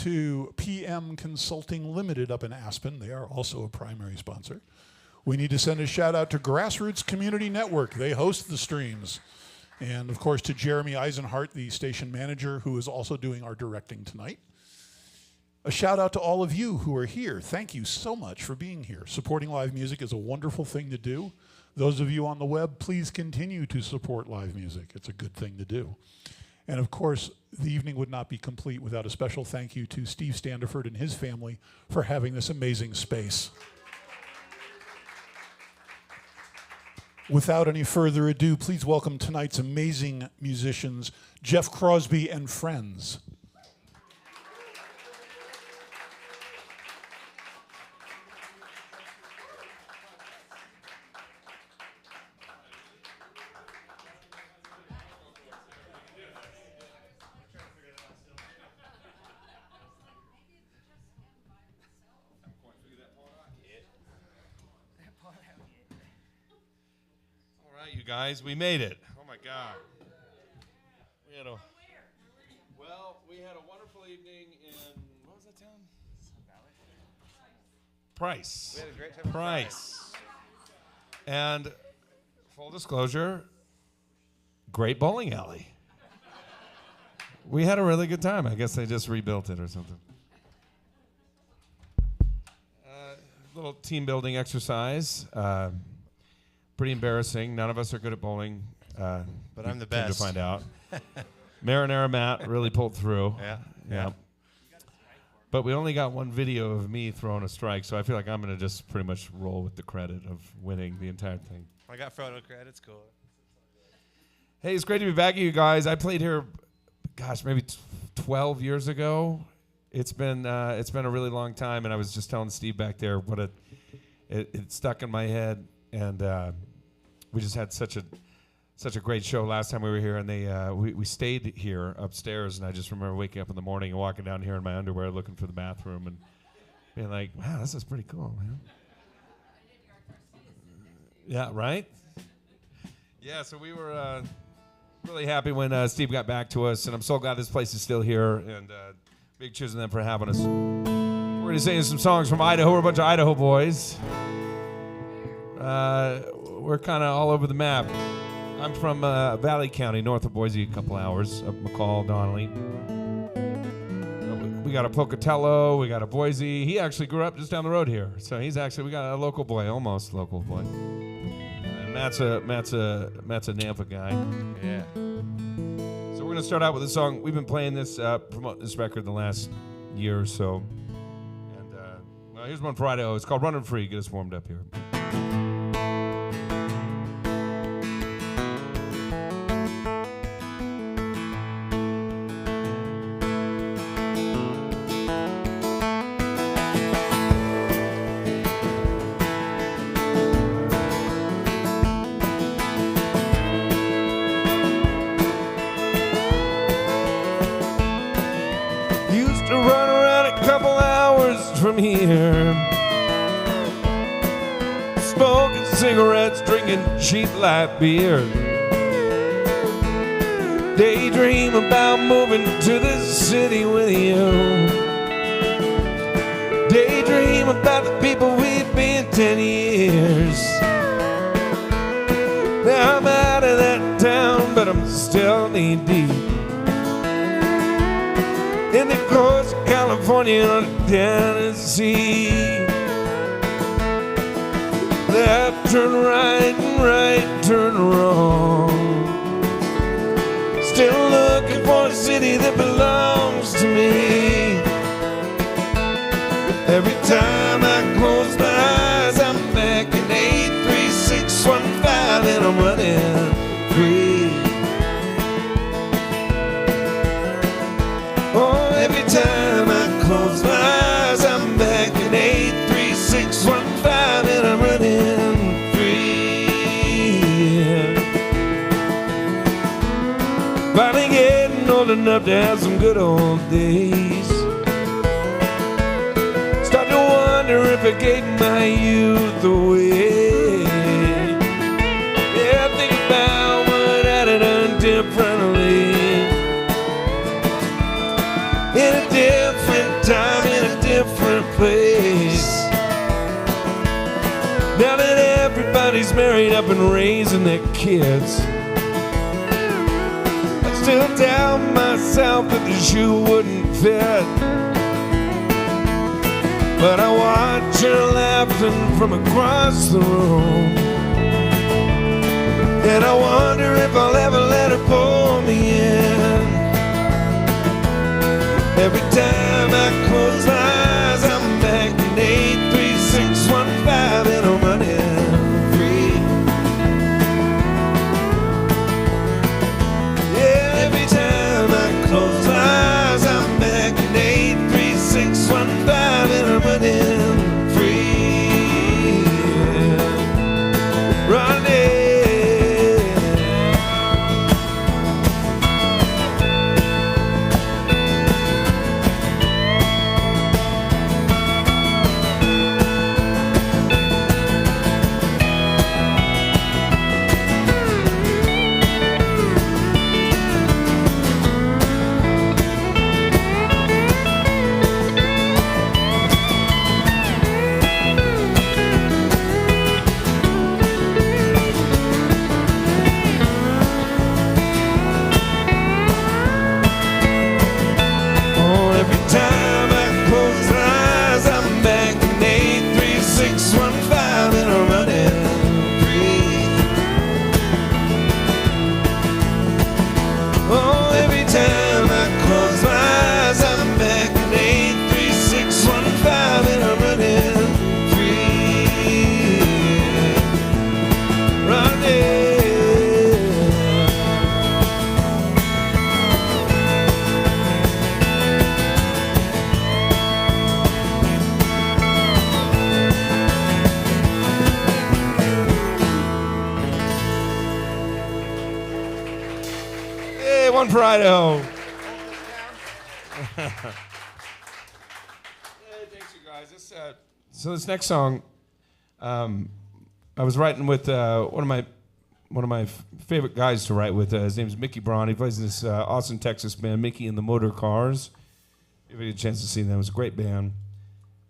to PM Consulting Limited up in Aspen. They are also a primary sponsor. We need to send a shout out to GrassRoots Community Network. They host the streams. And of course to Jeremy Eisenhart, the station manager, who is also doing our directing tonight. A shout out to all of you who are here. Thank you so much for being here. Supporting live music is a wonderful thing to do. Those of you on the web, please continue to support live music. It's a good thing to do. And of course, the evening would not be complete without a special thank you to Steve Standiford and his family for having this amazing space. Without any further ado, please welcome tonight's amazing musicians, Jeff Crosby and friends. You guys, we made it. Oh my God. We had a wonderful evening in, what was that town? Price. We had a great time. Price. And full disclosure, great bowling alley. We had a really good time. I guess they just rebuilt it or something. Little team building exercise. Pretty embarrassing. None of us are good at bowling. But I'm the best. To find out. Marinara Matt really pulled through. Yeah. But we only got one video of me throwing a strike, so I feel like I'm going to just pretty much roll with the credit of winning the entire thing. I got photo credits. Cool. Hey, it's great to be back with you guys. I played here, gosh, maybe 12 years ago. It's been a really long time, and I was just telling Steve back there what it stuck in my head, and we just had such a great show last time we were here, and we stayed here upstairs, and I just remember waking up in the morning and walking down here in my underwear looking for the bathroom and being like, wow, this is pretty cool, man. Yeah, right? Yeah, so we were really happy when Steve got back to us, and I'm so glad this place is still here, and big cheers to them for having us. We're going to sing some songs from Idaho. We're a bunch of Idaho boys. We're kind of all over the map. I'm from Valley County, north of Boise, a couple hours, up McCall, Donnelly. We got a Pocatello, we got a Boise. He actually grew up just down the road here. So we got a local boy, almost local boy. And Matt's a Nampa guy. Yeah. So we're going to start out with a song. We've been playing this, promoting this record the last year or so. And well, here's one for Idaho. It's called Running Free. Get us warmed up here. From here, smoking cigarettes, drinking cheap light beer. Daydream about moving to the city with you. Daydream about the people we've been 10 years. Now I'm out of that town, but I'm still knee deep in the coast of California on the Tennessee. Left turn right and right turn wrong. Still looking for a city that belongs to me. Every time I close my eyes, I'm back in 83615 and I'm running free. Every time I close my eyes, I'm back in 83615 and I'm running free. Finally getting old enough to have some good old days. Start to wonder if I gave my youth away. Yeah, think about what I'd have done differently in a different up and raising their kids. I still doubt myself that the shoe wouldn't fit, but I watch her laughing from across the room, and I wonder if I'll ever let her pull me in. Every time I close my eyes, I'm back in 83615 and I'm running free. Yeah, every time I close my eyes, I'm back in 83615 and I'm running free. Running. One for Idaho. Hey, thanks, you guys. So this next song, I was writing with one of my favorite guys to write with. His name's Mickey Braun. He plays in this Austin, Texas band, Mickey and the Motor Cars. If you get a chance to see them, it was a great band.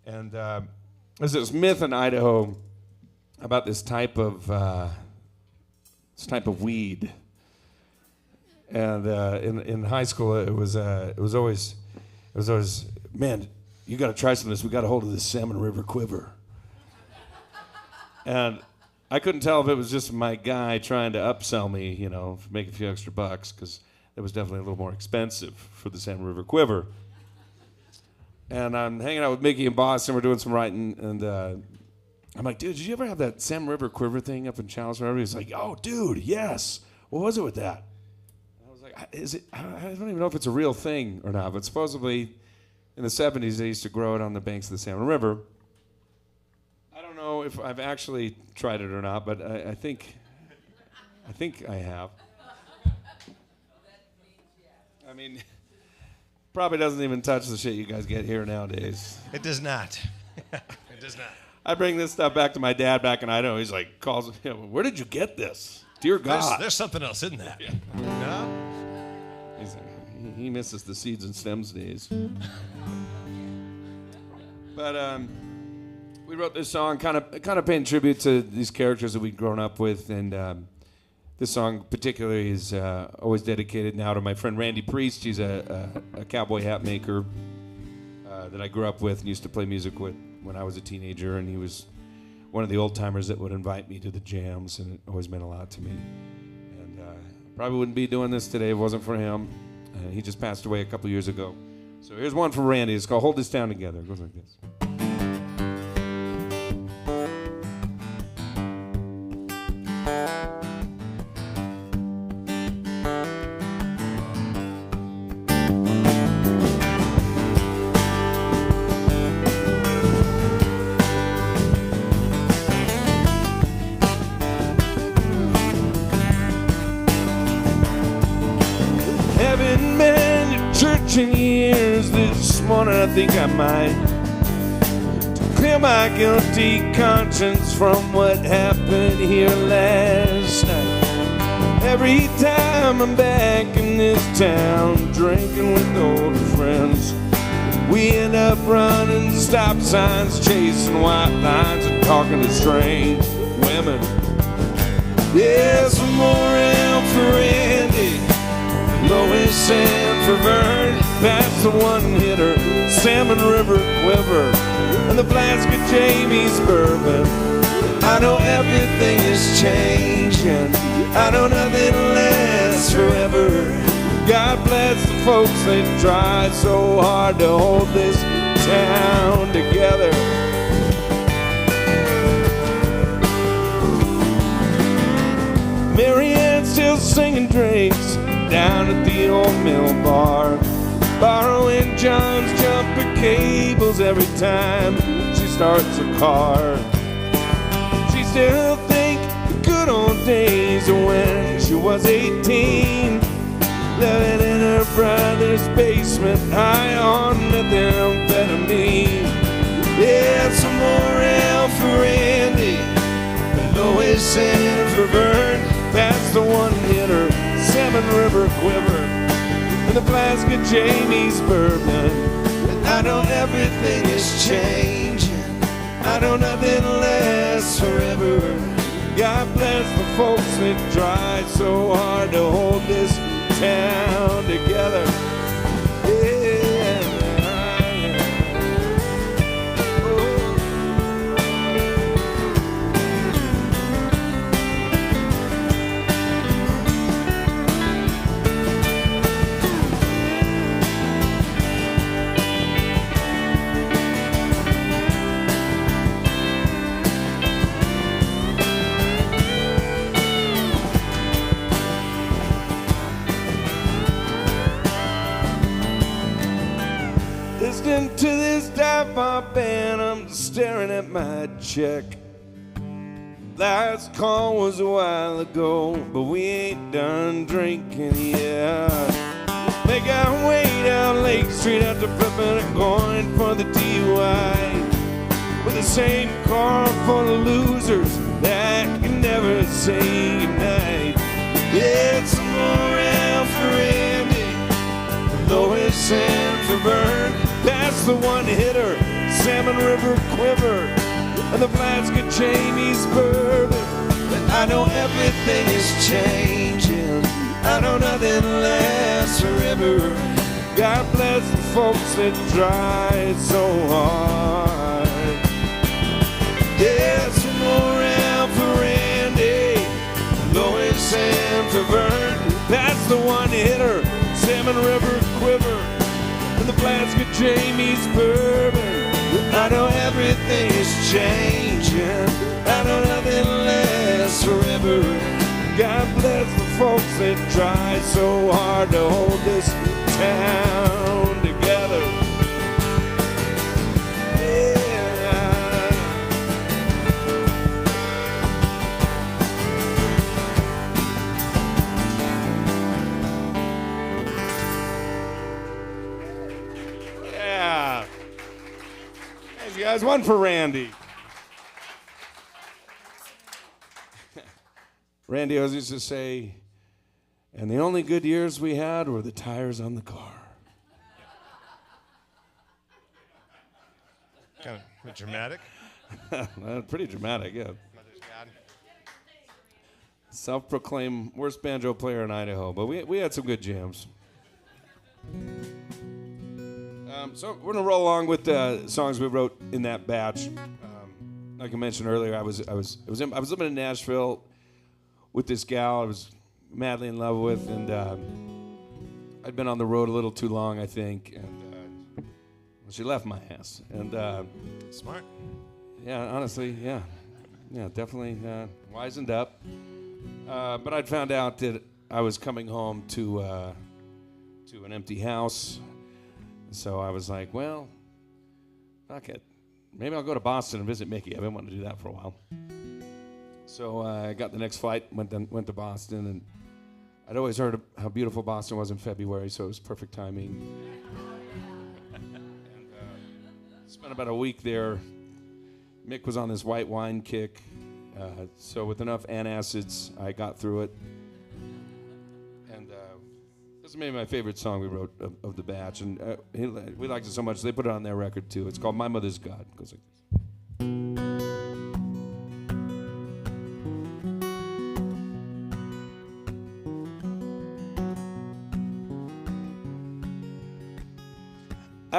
And there's this myth in Idaho about this type of weed. And in high school, it was always, man, you got to try some of this. We got a hold of this Salmon River Quiver. And I couldn't tell if it was just my guy trying to upsell me, you know, make a few extra bucks, because it was definitely a little more expensive for the Salmon River Quiver. And I'm hanging out with Mickey and Boston. We're doing some writing, and I'm like, dude, did you ever have that Salmon River Quiver thing up in Chalice River? He's like, oh, dude, yes. What was it with that? Is it? I don't even know if it's a real thing or not, but supposedly in the 70s they used to grow it on the banks of the Salmon River. I don't know if I've actually tried it or not, but I think I have. I mean, probably doesn't even touch the shit you guys get here nowadays. It does not. It does not. I bring this stuff back to my dad back in Idaho. He's like, calls, where did you get this? Dear God. There's something else in that. Yeah. No? He misses the seeds and stems days. But we wrote this song kind of paying tribute to these characters that we'd grown up with, and this song particularly is always dedicated now to my friend Randy Priest. He's a cowboy hat maker that I grew up with and used to play music with when I was a teenager, and he was one of the old timers that would invite me to the jams, and it always meant a lot to me. And probably wouldn't be doing this today if it wasn't for him. He just passed away a couple years ago. So here's one for Randy. It's called Hold This Town Together. It goes like this. Haven't been to church in years. This morning I think I might, to clear my guilty conscience from what happened here last night. Every time I'm back in this town, drinking with old friends, we end up running stop signs, chasing white lines, and talking to strange women. Yeah, some more ale for Randy, Lois and for Vern. That's the one-hitter, Salmon River Quiver, and the flask of Jamie's bourbon. I know everything is changing, I know nothing lasts forever. God bless the folks that tried so hard to hold this town together. Mary Ann's still singing drinks down at the old mill bar, borrowing John's jumper cables every time she starts a car. She still think the good old days of when she was 18, living in her brother's basement, high on methamphetamine. Yeah, some more ale for Randy, Lois and for Vern. That's the one-hitter, Salmon River Quiver, and the flask of Jamie's bourbon. And I know everything is changing, I know nothing lasts forever. God bless the folks that tried so hard to hold this town together. Yeah. Oh. Listening to this dive bar band, I'm staring at my check. Last call was a while ago, but we ain't done drinking yet. Make our way down Lake Street after flipping a coin for the DUI, with the same car full of losers that can never say goodnight. Yeah, it's some more ale for Randy, Lois and for Vern. That's the one-hitter, Salmon River Quiver, and the flask of Jamie's bourbon. And I know everything is changing, I know nothing lasts forever. God bless the folks that tried so hard. Yeah, some more ale for Randy, Lois and for Vern. That's the one-hitter, Salmon River Quiver, and the flask of Jamie's bourbon. I know everything is changing, I know nothing lasts forever. God bless the folks that tried so hard to hold this town together. Guys, one for Randy. Randy always used to say, and the only good years we had were the tires on the car. Kind of dramatic. Pretty dramatic, yeah. Mother's God. Self-proclaimed worst banjo player in Idaho, but we had some good jams. So we're gonna roll along with the songs we wrote in that batch. Like I mentioned earlier, I was living in Nashville with this gal I was madly in love with, and I'd been on the road a little too long, I think, and she left my ass. And Smart. yeah, honestly, yeah, definitely wisened up. But I'd found out that I was coming home to an empty house. So I was like, well, fuck it. Maybe I'll go to Boston and visit Mickey. I've been wanting to do that for a while. So I got the next flight, went to Boston, and I'd always heard how beautiful Boston was in February, so it was perfect timing. And spent about a week there. Mick was on this white wine kick, so with enough antacids, I got through it. This is maybe my favorite song we wrote of the batch, and we liked it so much they put it on their record too. It's called "My Mother's God." It goes like this.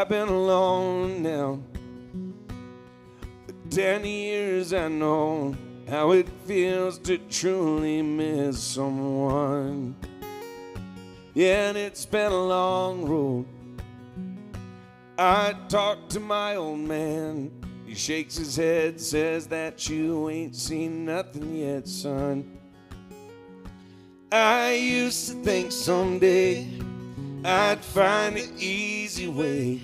I've been alone now for 10 years. I know how it feels to truly miss someone. Yeah, and it's been a long road. I talked to my old man. He shakes his head, says that you ain't seen nothing yet, son. I used to think someday I'd find an easy way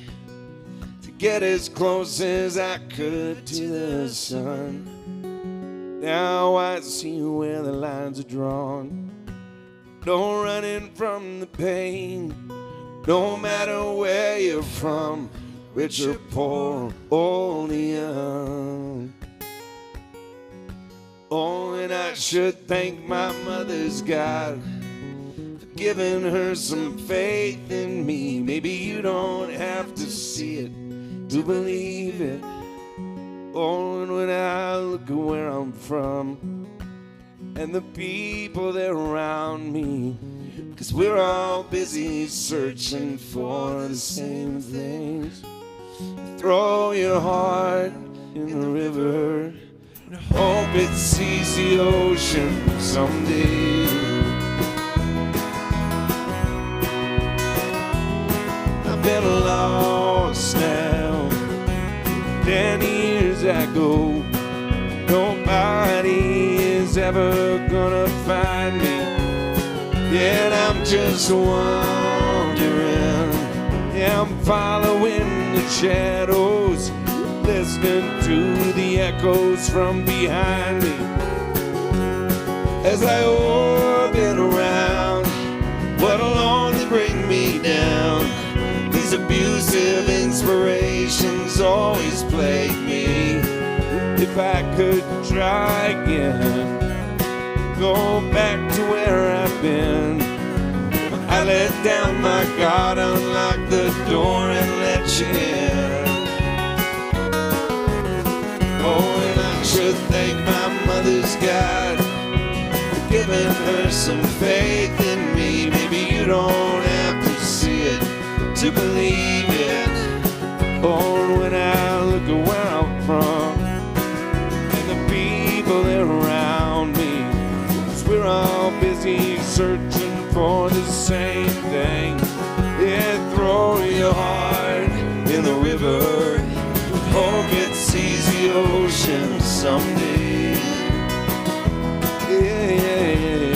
to get as close as I could to the sun. Now I see where the lines are drawn. No running from the pain, no matter where you're from, rich or poor, old or young. Oh, and I should thank my mother's God for giving her some faith in me. Maybe you don't have to see it to believe it. Oh, and when I look at where I'm from and the people that are around me, 'cause we're all busy searching for the same things. Throw your heart in the river, hope it sees the ocean someday. I've been lost now 10 years ago. Nobody is ever gonna find me. Yet I'm just wandering. Yeah, I'm following the shadows, listening to the echoes from behind me. As I orbit around, what'll only bring me down? These abusive inspirations always plague me. If I could try again, go back to where I've been, I let down my guard, unlock the door and let you in. Oh, and I should thank my mother's God for giving her some faith in me. Maybe you don't have to see it to believe it. Oh, when I look at where I'm from and the people that are around me, 'cause we're all busy searching for the same thing. Yeah, throw your heart in the river, hope it sees the ocean someday. Yeah, yeah, yeah.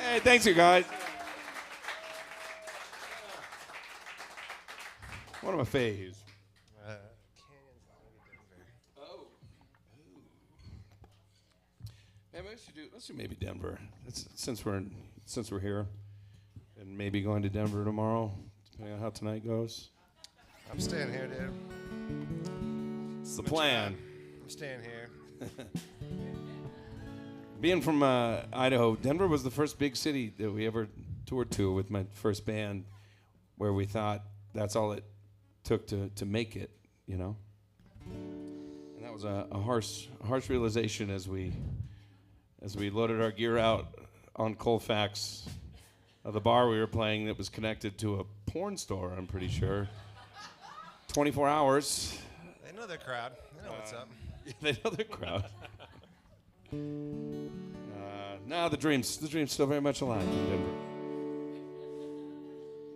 Hey, thanks you guys. One of my faves. Maybe let's do maybe Denver. Since we're here, and maybe going to Denver tomorrow, depending on how tonight goes. I'm staying here, dude. It's the plan. I'm staying here. Being from Idaho, Denver was the first big city that we ever toured to with my first band, where we thought that's all it took to make it, you know. And that was a harsh realization as we loaded our gear out on Colfax, the bar we were playing that was connected to a porn store. I'm pretty sure. 24 hours. They know their crowd. They know what's up. They know their crowd. No, the dream's still very much alive in Denver.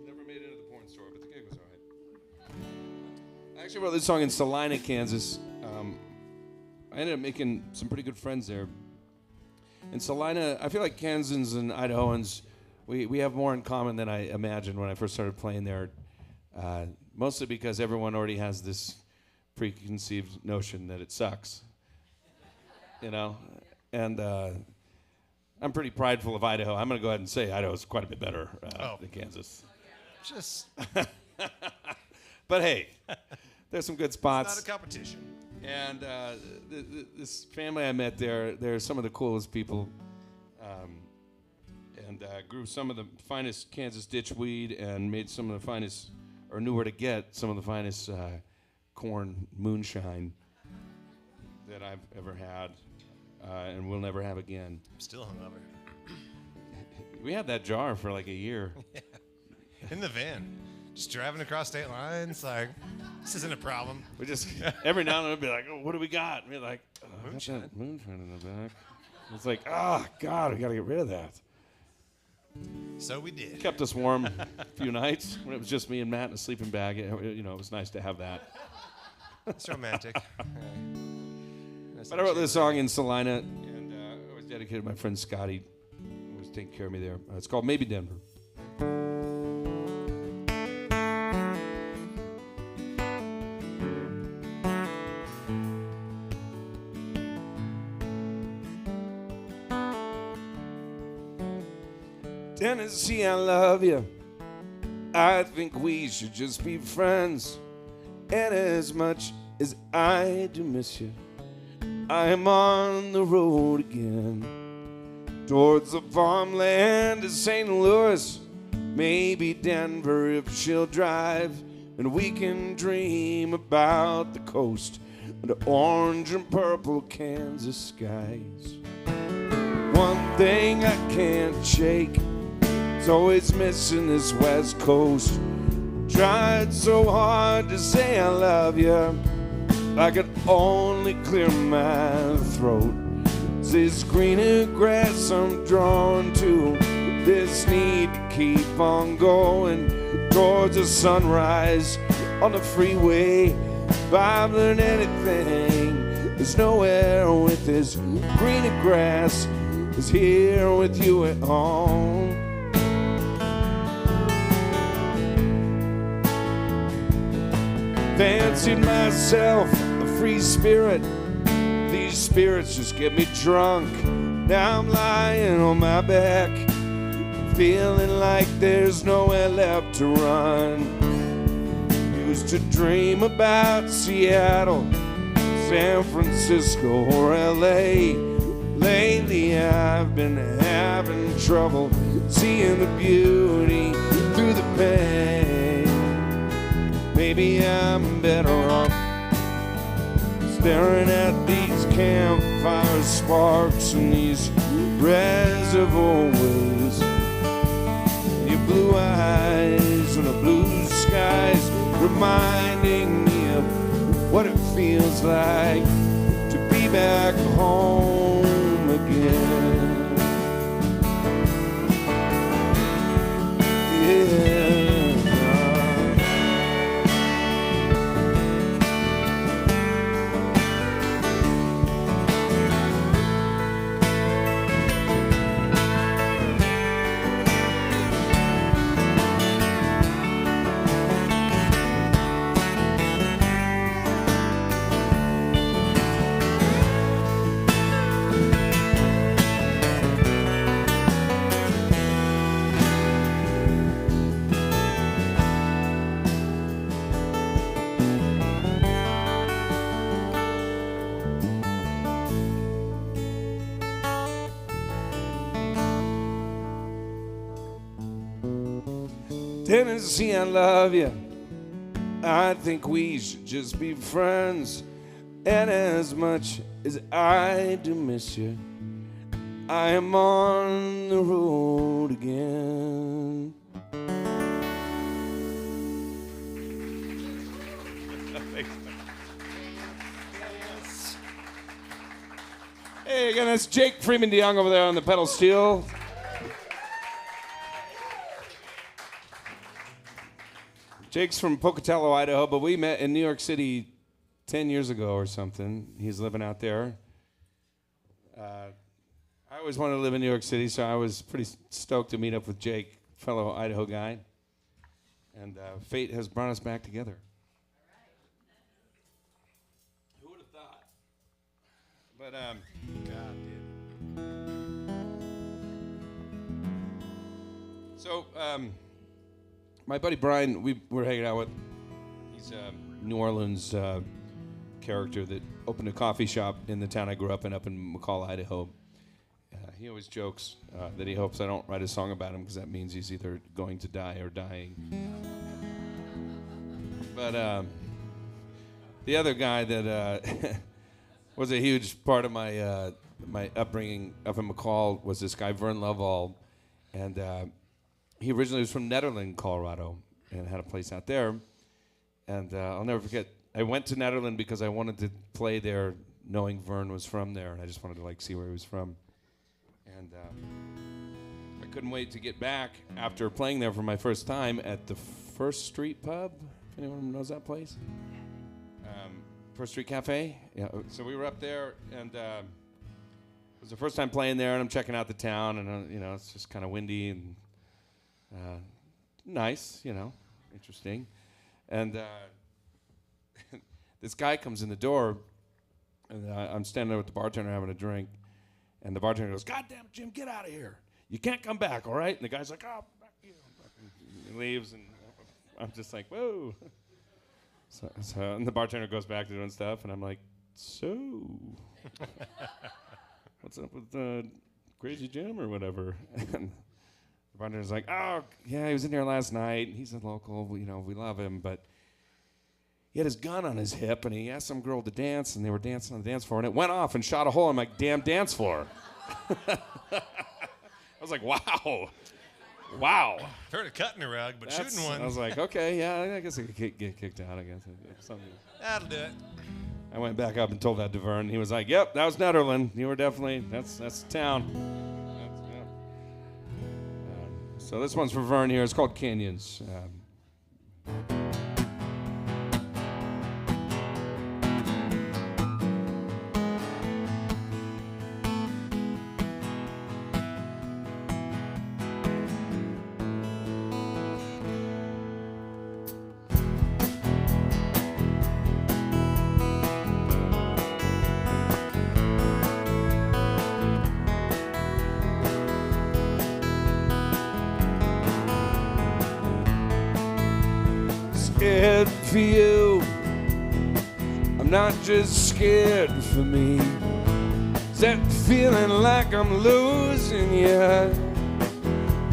Never made it into the porn store, but the gig was all right. I actually wrote this song in Salina, Kansas. I ended up making some pretty good friends there. In Salina, I feel like Kansans and Idahoans, we have more in common than I imagined when I first started playing there. Mostly because everyone already has this preconceived notion that it sucks. You know? And I'm pretty prideful of Idaho. I'm going to go ahead and say Idaho's quite a bit better than Kansas. Just But hey, there's some good spots. not a competition. And this family I met there, they're some of the coolest people. And grew some of the finest Kansas ditchweed and made some of the finest, or knew where to get some of the finest corn moonshine that I've ever had and will never have again. I'm still hungover. We had that jar for like a year. In the van. Just driving across state lines, like, this isn't a problem. We just, every now and then, we'd be like, oh, what do we got? And we'd be like, Moonshine. Moonshine in the back. It's like, oh, God, we got to get rid of that. So we did. Kept us warm a few nights when it was just me and Matt in a sleeping bag. You know, it was nice to have that. It's romantic. But I wrote this song in Salina, and it was dedicated to my friend Scotty, who was taking care of me there. It's called Maybe Denver. Tennessee, I love you. I think we should just be friends. And as much as I do miss you, I'm on the road again. Towards the farmland of St. Louis, maybe Denver if she'll drive. And we can dream about the coast and the orange and purple Kansas skies. One thing I can't shake, it's always missing this West Coast. Tried so hard to say I love you, I could only clear my throat. It's this greener grass I'm drawn to, this need to keep on going towards the sunrise on the freeway. If I've learned anything, there's nowhere with this greener grass is here with you at home. Fancied myself a free spirit. These spirits just get me drunk. Now I'm lying on my back, feeling like there's nowhere left to run. Used to dream about Seattle, San Francisco, or LA. Lately I've been having trouble seeing the beauty through the pain. Maybe I'm better off staring at these campfire sparks and these reservoir waves. Your blue eyes and the blue skies reminding me of what it feels like to be back home again. Yeah. Tennessee, I love you. I think we should just be friends. And as much as I do miss you, I am on the road again. Hey, again, that's Jake Freeman DeYoung over there on the pedal steel. Jake's from Pocatello, Idaho, but we met in New York City 10 years ago or something. He's living out there. I always wanted to live in New York City, so I was pretty stoked to meet up with Jake, fellow Idaho guy. And fate has brought us back together. Who would have thought? But, God, dude. So, my buddy Brian, we were hanging out with. He's a New Orleans character that opened a coffee shop in the town I grew up in McCall, Idaho. He always jokes that he hopes I don't write a song about him because that means he's either going to die or dying. But the other guy that was a huge part of my my upbringing up in McCall was this guy, Vern Lovell, and he originally was from Nederland, Colorado, and had a place out there. And I'll never forget, I went to Nederland because I wanted to play there knowing Vern was from there, and I just wanted to see where he was from. And I couldn't wait to get back after playing there for my first time at the First Street Pub, if anyone knows that place. First Street Cafe. Yeah. So we were up there, and it was the first time playing there, and I'm checking out the town, and it's just kind of windy and nice, interesting. And this guy comes in the door, and I'm standing there with the bartender having a drink, and the bartender goes, "God damn it, Jim, get out of here. You can't come back, all right?" And the guy's like, "Oh, fuck you." He leaves, and I'm just like, whoa. So and the bartender goes back to doing stuff, and I'm like, so what's up with Crazy Jim or whatever? And the bartender's like, "Oh, yeah, he was in there last night. He's a local, we love him, but he had his gun on his hip, and he asked some girl to dance, and they were dancing on the dance floor, and it went off and shot a hole in my damn dance floor." I was like, wow. Heard a cut in the rug, but shooting one. I was like, okay, yeah, I guess I could get kicked out, I guess. That'll do it. I went back up and told that to Vern. He was like, "Yep, that was Nederland. You were definitely, that's the town." So this one's for Vern here. It's called Canyons. Scared for you, I'm not just scared for me. Is that feeling like I'm losing you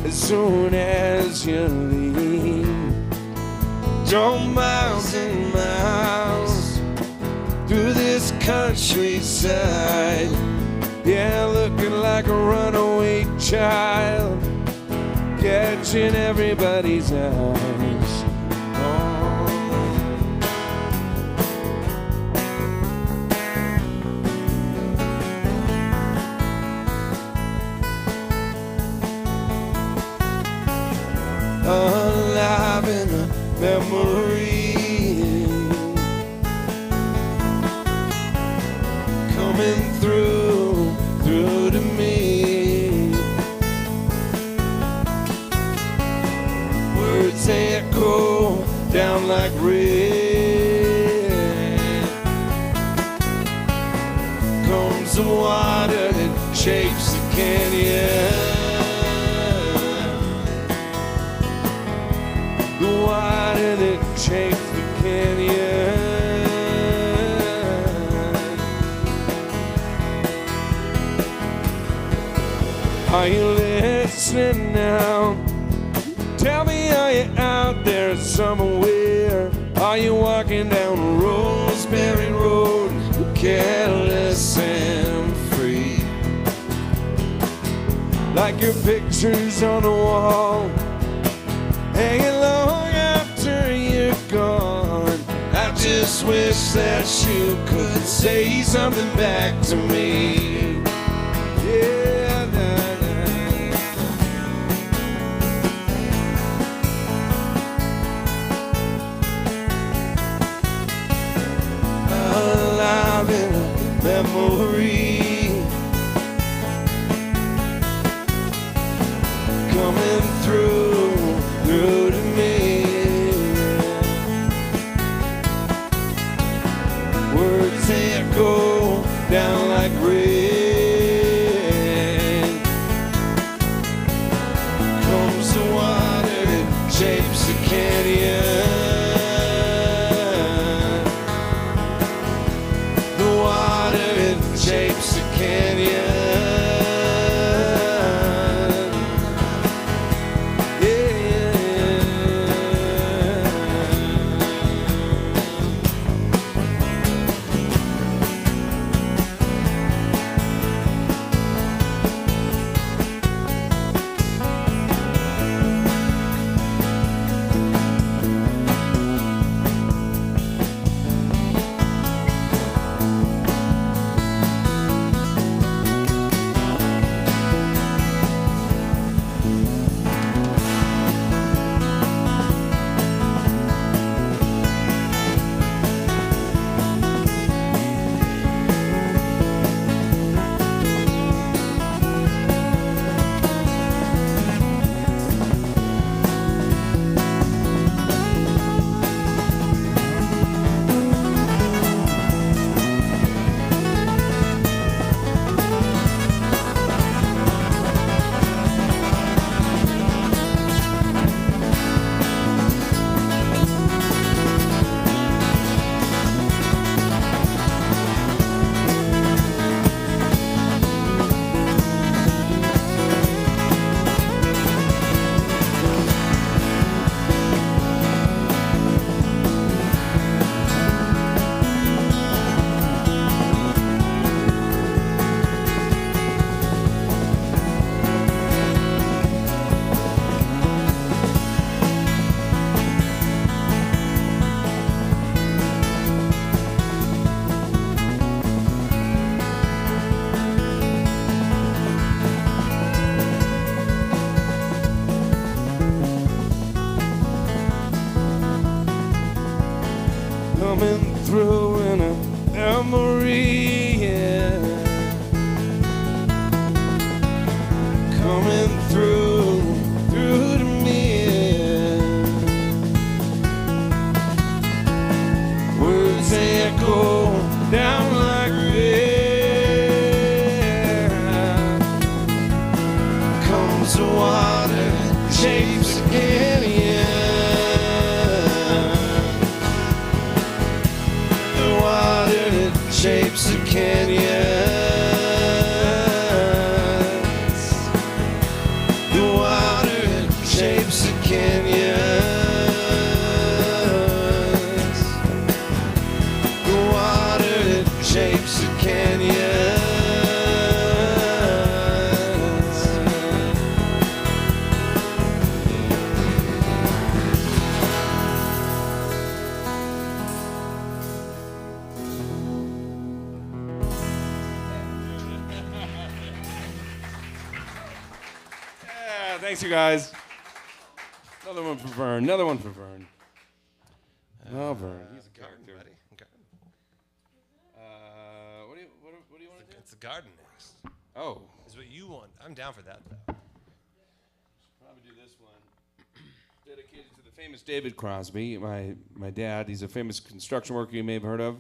as soon as you leave? Drove miles and miles through this countryside, yeah, looking like a runaway child, catching everybody's eyes. Alive in a memory, coming through to me. Words echo down like rain. Comes the water that shapes the canyon. The water that shapes the canyon. Are you listening now? Tell me, are you out? somewhere? Are you walking down Roseberry Road, careless and free? Like your pictures on the wall, hanging long after you're gone. I just wish that you could say something back to me. Yeah, nah, nah. Alive in a memory, coming through to me. Words that go down like rain. Comes the water, it shapes the canyon. The water, it shapes the canyon. Coming through in a memory, yeah. Coming through to me, yeah. Words echo down like rain. Comes the water, shapes the canyon. Shapes the canyons. The water, it shapes the canyons. The water, it shapes the canyons. Thanks, you guys. Another one for Vern. Another one for Vern. Oh, Vern. He's a character. Buddy. Garden. What do you want to do? It's the garden next. Oh. Is what you want. I'm down for that, though. Probably do this one. Dedicated to the famous David Crosby, my dad. He's a famous construction worker you may have heard of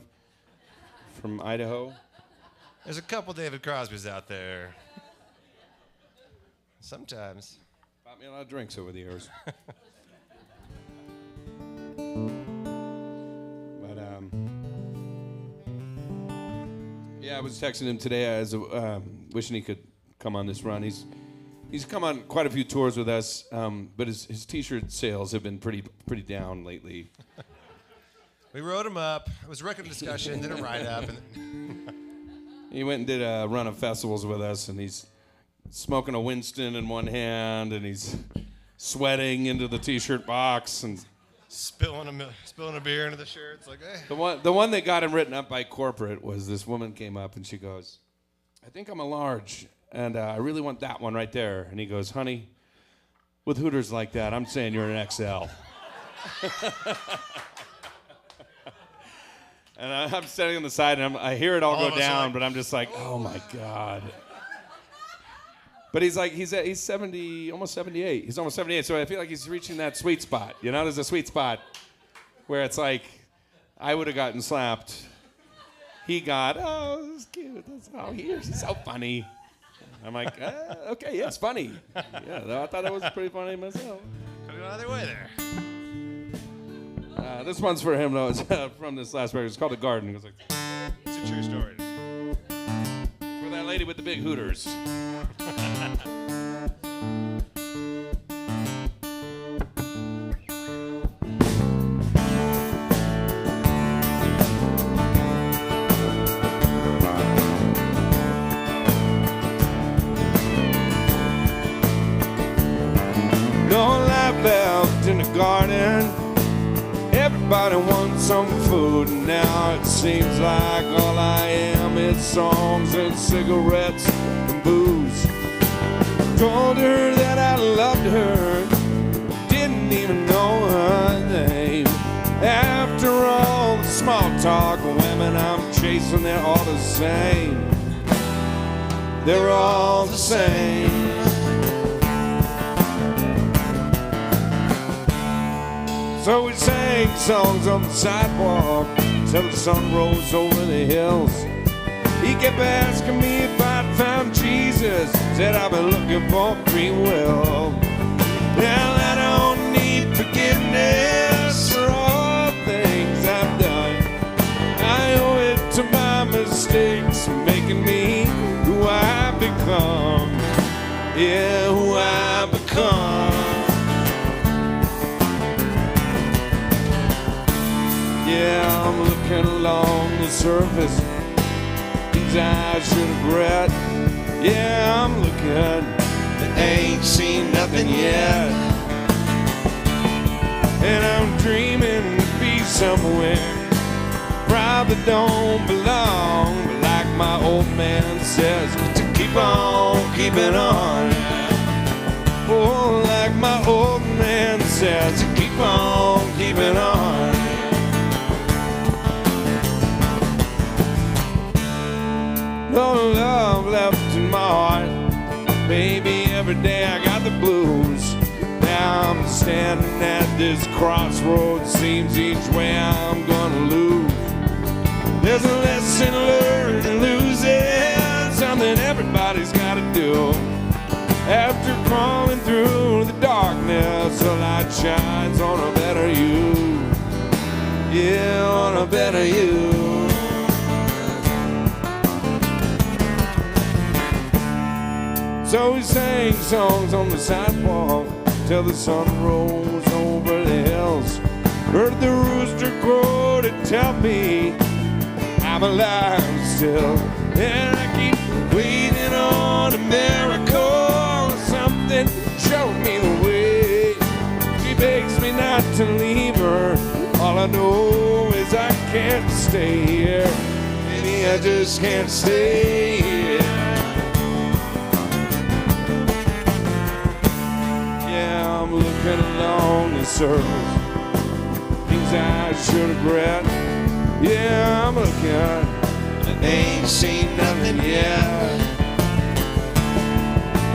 from Idaho. There's a couple David Crosbys out there. Sometimes. Bought me a lot of drinks over the years. But yeah, I was texting him today. I was wishing he could come on this run. He's He's come on quite a few tours with us, but his T-shirt sales have been pretty down lately. We wrote him up. It was a record discussion, did a write-up. And He went and did a run of festivals with us, and he's smoking a Winston in one hand, and he's sweating into the T-shirt box, and spilling a beer into the shirt. It's like, eh. the one that got him written up by corporate was this woman came up, and she goes, "I think I'm a large, and I really want that one right there." And he goes, "Honey, with hooters like that, I'm saying you're an XL." And I'm standing on the side, and I hear it all All go of us are down, like, but I'm just like, oh my God. But he's 70, almost 78. He's almost 78, so I feel like he's reaching that sweet spot. You know, there's a sweet spot where it's like, I would have gotten slapped. He got, oh, this is cute. He's so funny. I'm like, okay, yeah, it's funny. Yeah, I thought it was pretty funny myself. Could have gone either way there. This one's for him, though. It's from this last record. It's called The Garden. It goes like, It's a true story. for that lady with the big hooters. No life left in the garden. Everybody wants some food, and now it seems like all I am is songs and cigarettes and booze. Told her that I loved her, didn't even know her name. After all the small talk women I'm chasing, they're all the same. They're all the same. So we sang songs on the sidewalk till the sun rose over the hills. He kept asking me if I'd found Jesus, said I've been looking for free will. Well, I don't need forgiveness for all the things I've done. I owe it to my mistakes, making me who I've become. Yeah, who I've become. Yeah, I'm looking along the surface, things I should regret. Yeah, I'm looking, but ain't seen nothing yet. And I'm dreaming to be somewhere probably don't belong, but like my old man says, to keep on keeping on. Oh, like my old man says, to keep on keeping on. No love left in my heart. Baby, every day I got the blues. Now I'm standing at this crossroads. Seems each way I'm gonna lose. There's a lesson learned in losing, something everybody's gotta do. After crawling through the darkness, the light shines on a better you. Yeah, on a better you. So we sang songs on the sidewalk till the sun rose over the hills. Heard the rooster crow to tell me I'm alive still. And I keep waiting on a miracle, something showed me the way. She begs me not to leave her. All I know is I can't stay here. Maybe I just can't stay here. I'm looking along the surface, things I should regret. Yeah, I'm looking, and ain't seen nothing yet.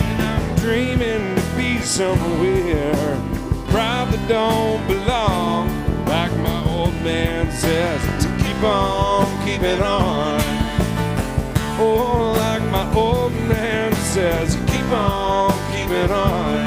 And I'm dreaming to be somewhere probably don't belong, like my old man says, to keep on keeping on. Oh, like my old man says, to keep on keeping on.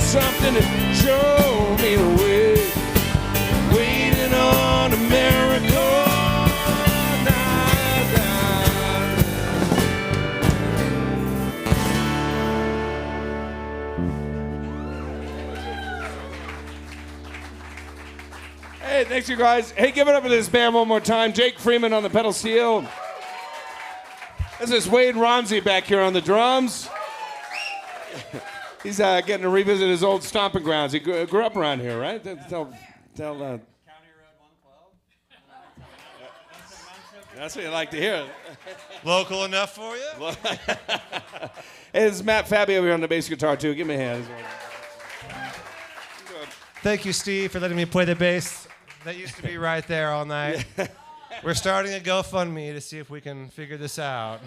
something to show me the way. Waiting on a miracle. Hey, thanks you guys. Hey, give it up for this band one more time. Jake Freeman on the pedal steel. This is Wade Romsey back here on the drums. He's getting to revisit his old stomping grounds. He grew up around here, right? Tell County Road 112. That's what you like to hear. Local enough for you? Hey, this is Matt Fabi over here on the bass guitar, too. Give me a hand. Thank you, Steve, for letting me play the bass. That used to be right there all night. We're starting a GoFundMe to see if we can figure this out.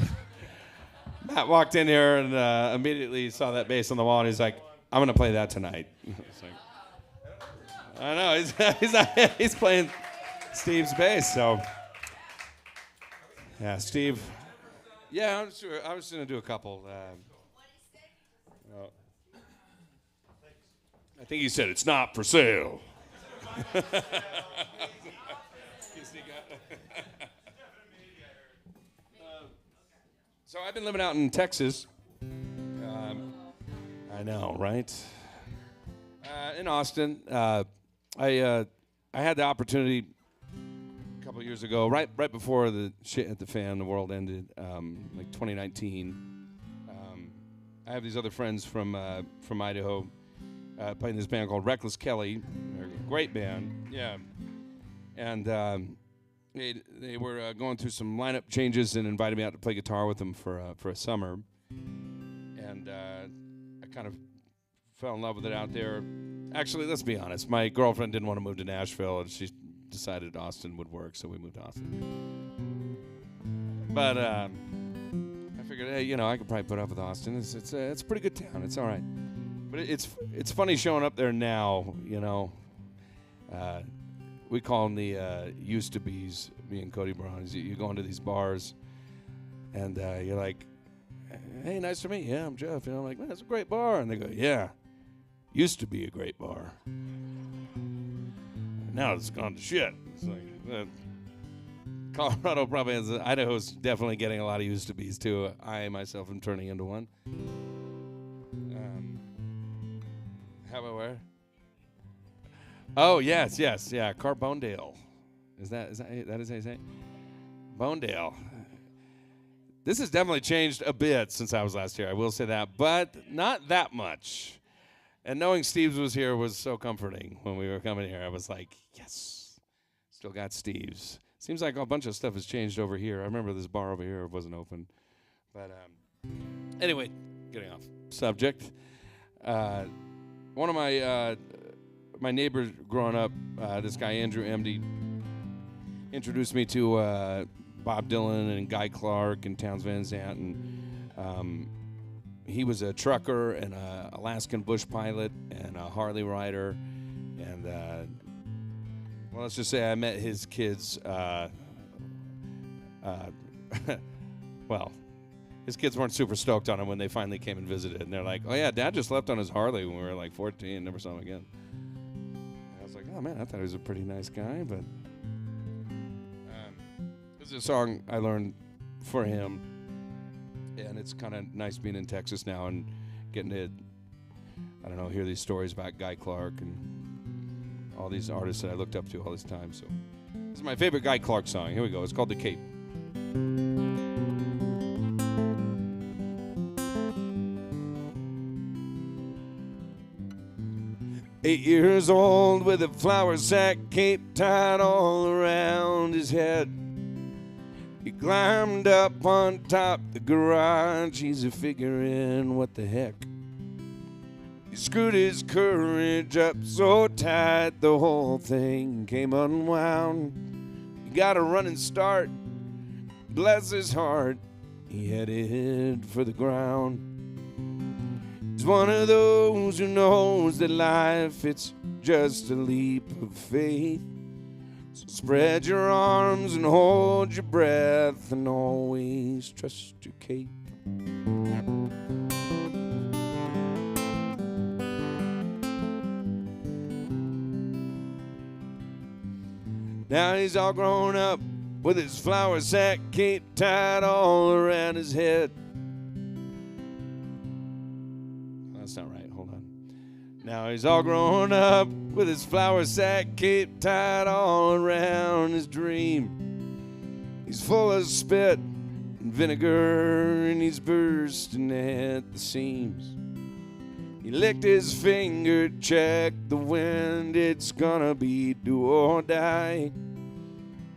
Matt walked in here and immediately saw that bass on the wall, and he's like, I'm going to play that tonight. It's like, I know, he's playing Steve's bass, so. Yeah, Steve. Yeah, I'm sure. I was going to do a couple. I think he said it's not for sale. So I've been living out in Texas. I know, right? In Austin. I had the opportunity a couple of years ago, right before the shit hit the fan, the world ended, like 2019. I have these other friends from Idaho playing this band called Reckless Kelly. They're a great band, yeah. And they were going through some lineup changes and invited me out to play guitar with them for a summer. And I kind of fell in love with it out there. Actually, let's be honest. My girlfriend didn't want to move to Nashville, and she decided Austin would work, so we moved to Austin. But I figured, hey, I could probably put up with Austin. It's a pretty good town. It's all right. But it's funny showing up there now, we call them the used-to-be's, me and Cody Brown. You go into these bars, and you're like, hey, nice to meet you. Yeah, I'm Jeff. I'm like, man, that's a great bar. And they go, yeah, used to be a great bar. Now it's gone to shit. It's like, Colorado probably has, Idaho's definitely getting a lot of used-to-be's, too. I, myself, am turning into one. How about where? Oh, yes, yeah, Carbondale. Is that how you say it? Bonedale. This has definitely changed a bit since I was last here, I will say that, but not that much. And knowing Steve's was here was so comforting when we were coming here. I was like, yes, still got Steve's. Seems like a bunch of stuff has changed over here. I remember this bar over here wasn't open. But anyway, getting off subject. One of my neighbors growing up, this guy Andrew Emdy, introduced me to Bob Dylan and Guy Clark and Townes Van Zandt, and he was a trucker and a Alaskan bush pilot and a Harley rider, and well, let's just say I met his kids. Well, his kids weren't super stoked on him when they finally came and visited, and they're like, "Oh yeah, Dad just left on his Harley when we were like 14, never saw him again." And I was like, "Oh man, I thought he was a pretty nice guy," but this is a song I learned for him, and it's kind of nice being in Texas now and getting to, I don't know, hear these stories about Guy Clark and all these artists that I looked up to all this time. So this is my favorite Guy Clark song. Here we go. It's called "The Cape." 8 years old with a flour sack cape tied all around his head. He climbed up on top the garage. He's a figuring what the heck. He screwed his courage up so tight the whole thing came unwound. He got a running start. Bless his heart, he headed for the ground. He's one of those who knows that life, it's just a leap of faith. So spread your arms and hold your breath and always trust your cape. Now he's all grown up with his flour sack cape tied all around his head. That's not right. Hold on. Now he's all grown up with his flour sack cape tied all around his dream. He's full of spit and vinegar and he's bursting at the seams. He licked his finger, checked the wind, it's gonna be do or die.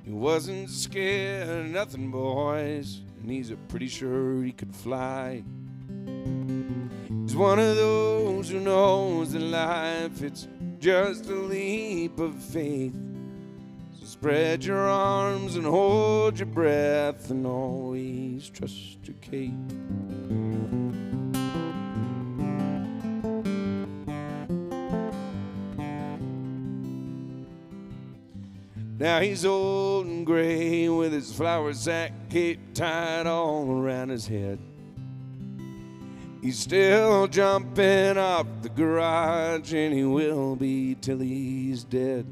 He wasn't scared of nothing, boys, and he's pretty sure he could fly. He's one of those who knows that life, it's just a leap of faith. So spread your arms and hold your breath and always trust your cape. Now he's old and gray with his flour sack cape tied all around his head. He's still jumping off the garage and he will be till he's dead.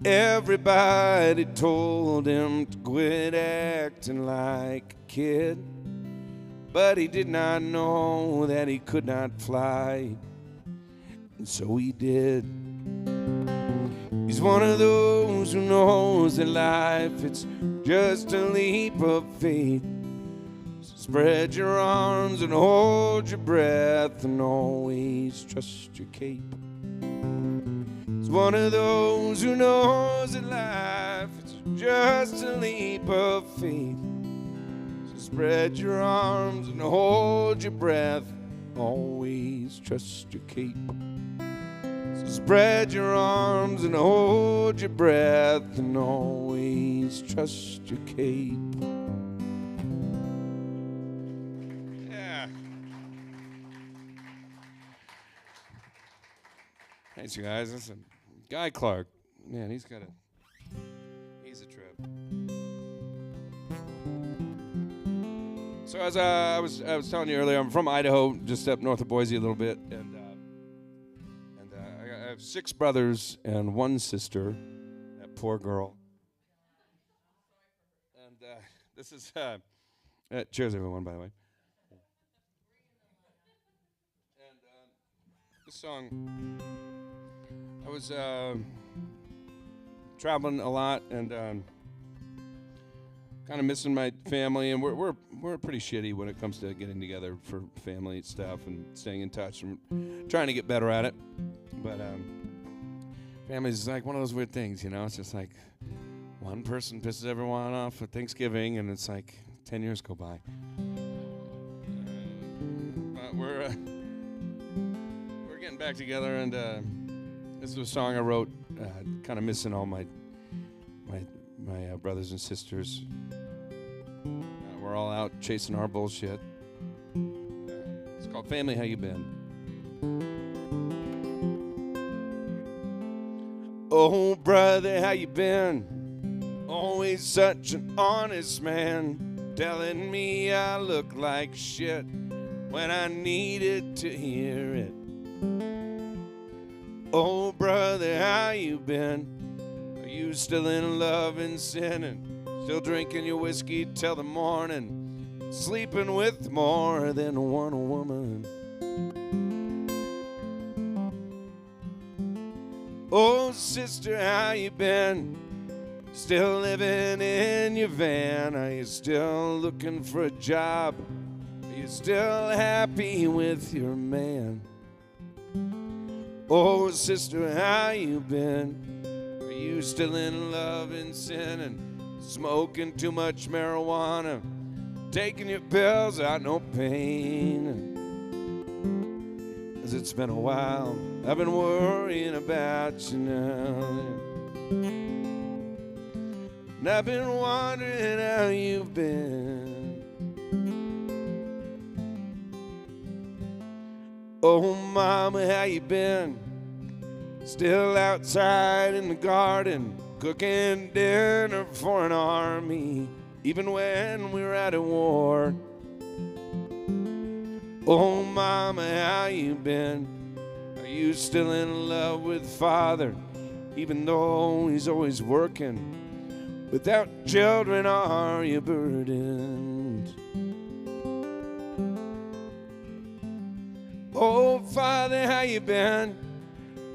Everybody told him to quit acting like a kid, but he did not know that he could not fly, and so he did. He's one of those who knows that life, it's just a leap of faith. So spread your arms and hold your breath and always trust your cape. He's one of those who knows that life, it's just a leap of faith. So spread your arms and hold your breath, always trust your cape. Spread your arms and hold your breath and always trust your cape. Yeah. Thanks, you guys. Listen, Guy Clark, man, he's a trip. So as I was telling you earlier, I'm from Idaho, just up north of Boise a little bit, and I have 6 brothers and 1 sister. That poor girl. And this is cheers, everyone, by the way. And this song, I was traveling a lot and kind of missing my family, and we're pretty shitty when it comes to getting together for family stuff and staying in touch and trying to get better at it. But family is like one of those weird things, you know. It's just like one person pisses everyone off at Thanksgiving, and it's like 10 years go by. But we're getting back together, and this is a song I wrote, kind of missing all my brothers and sisters. We're all out chasing our bullshit. It's called Family, How You Been? Oh, brother, how you been? Always such an honest man, telling me I look like shit when I needed to hear it. Oh, brother, how you been? Are you still in love and sinning? Still drinking your whiskey till the morning? Sleeping with more than one woman? Oh, sister, how you been? Still living in your van? Are you still looking for a job? Are you still happy with your man? Oh, sister, how you been? Are you still in love and sin and smoking too much marijuana? Taking your pills out, no pain? 'Cause it's been a while, I've been worrying about you now. And I've been wondering how you've been. Oh, mama, how you been? Still outside in the garden, cooking dinner for an army, even when we're out of war. Oh, mama, how you been? Are you still in love with father? even though he's always working. Without children, are you burdened? Oh, Father, how you been?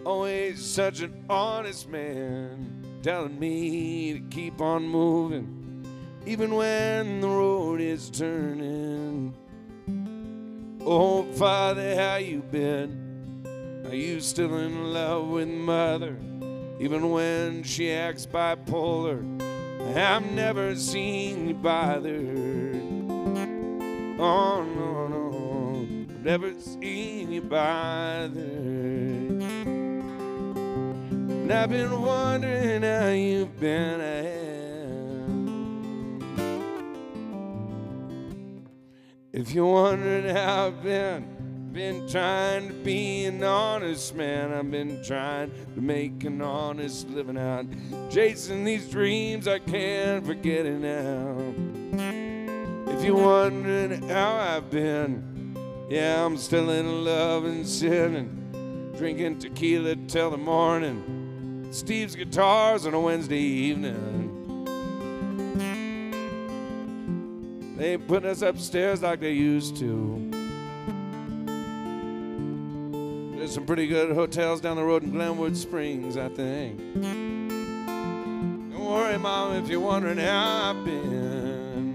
Always such an honest man, telling me to keep on moving, even when the road is turning. Oh, Father, how you been? Are you still in love with Mother, even when she acts bipolar? I've never seen you bothered. Oh, no, no, I've never seen you bothered. And I've been wondering how you've been. If you're wondering how I've been trying to be an honest man. I've been trying to make an honest living out, chasing these dreams I can't forget it now. If you're wondering how I've been, yeah, I'm still in love and sinning, drinking tequila till the morning, Steve's guitars on a Wednesday evening. They ain't putting us upstairs like they used to. There's some pretty good hotels down the road in Glenwood Springs, I think. Don't worry, Mom, if you're wondering how I've been.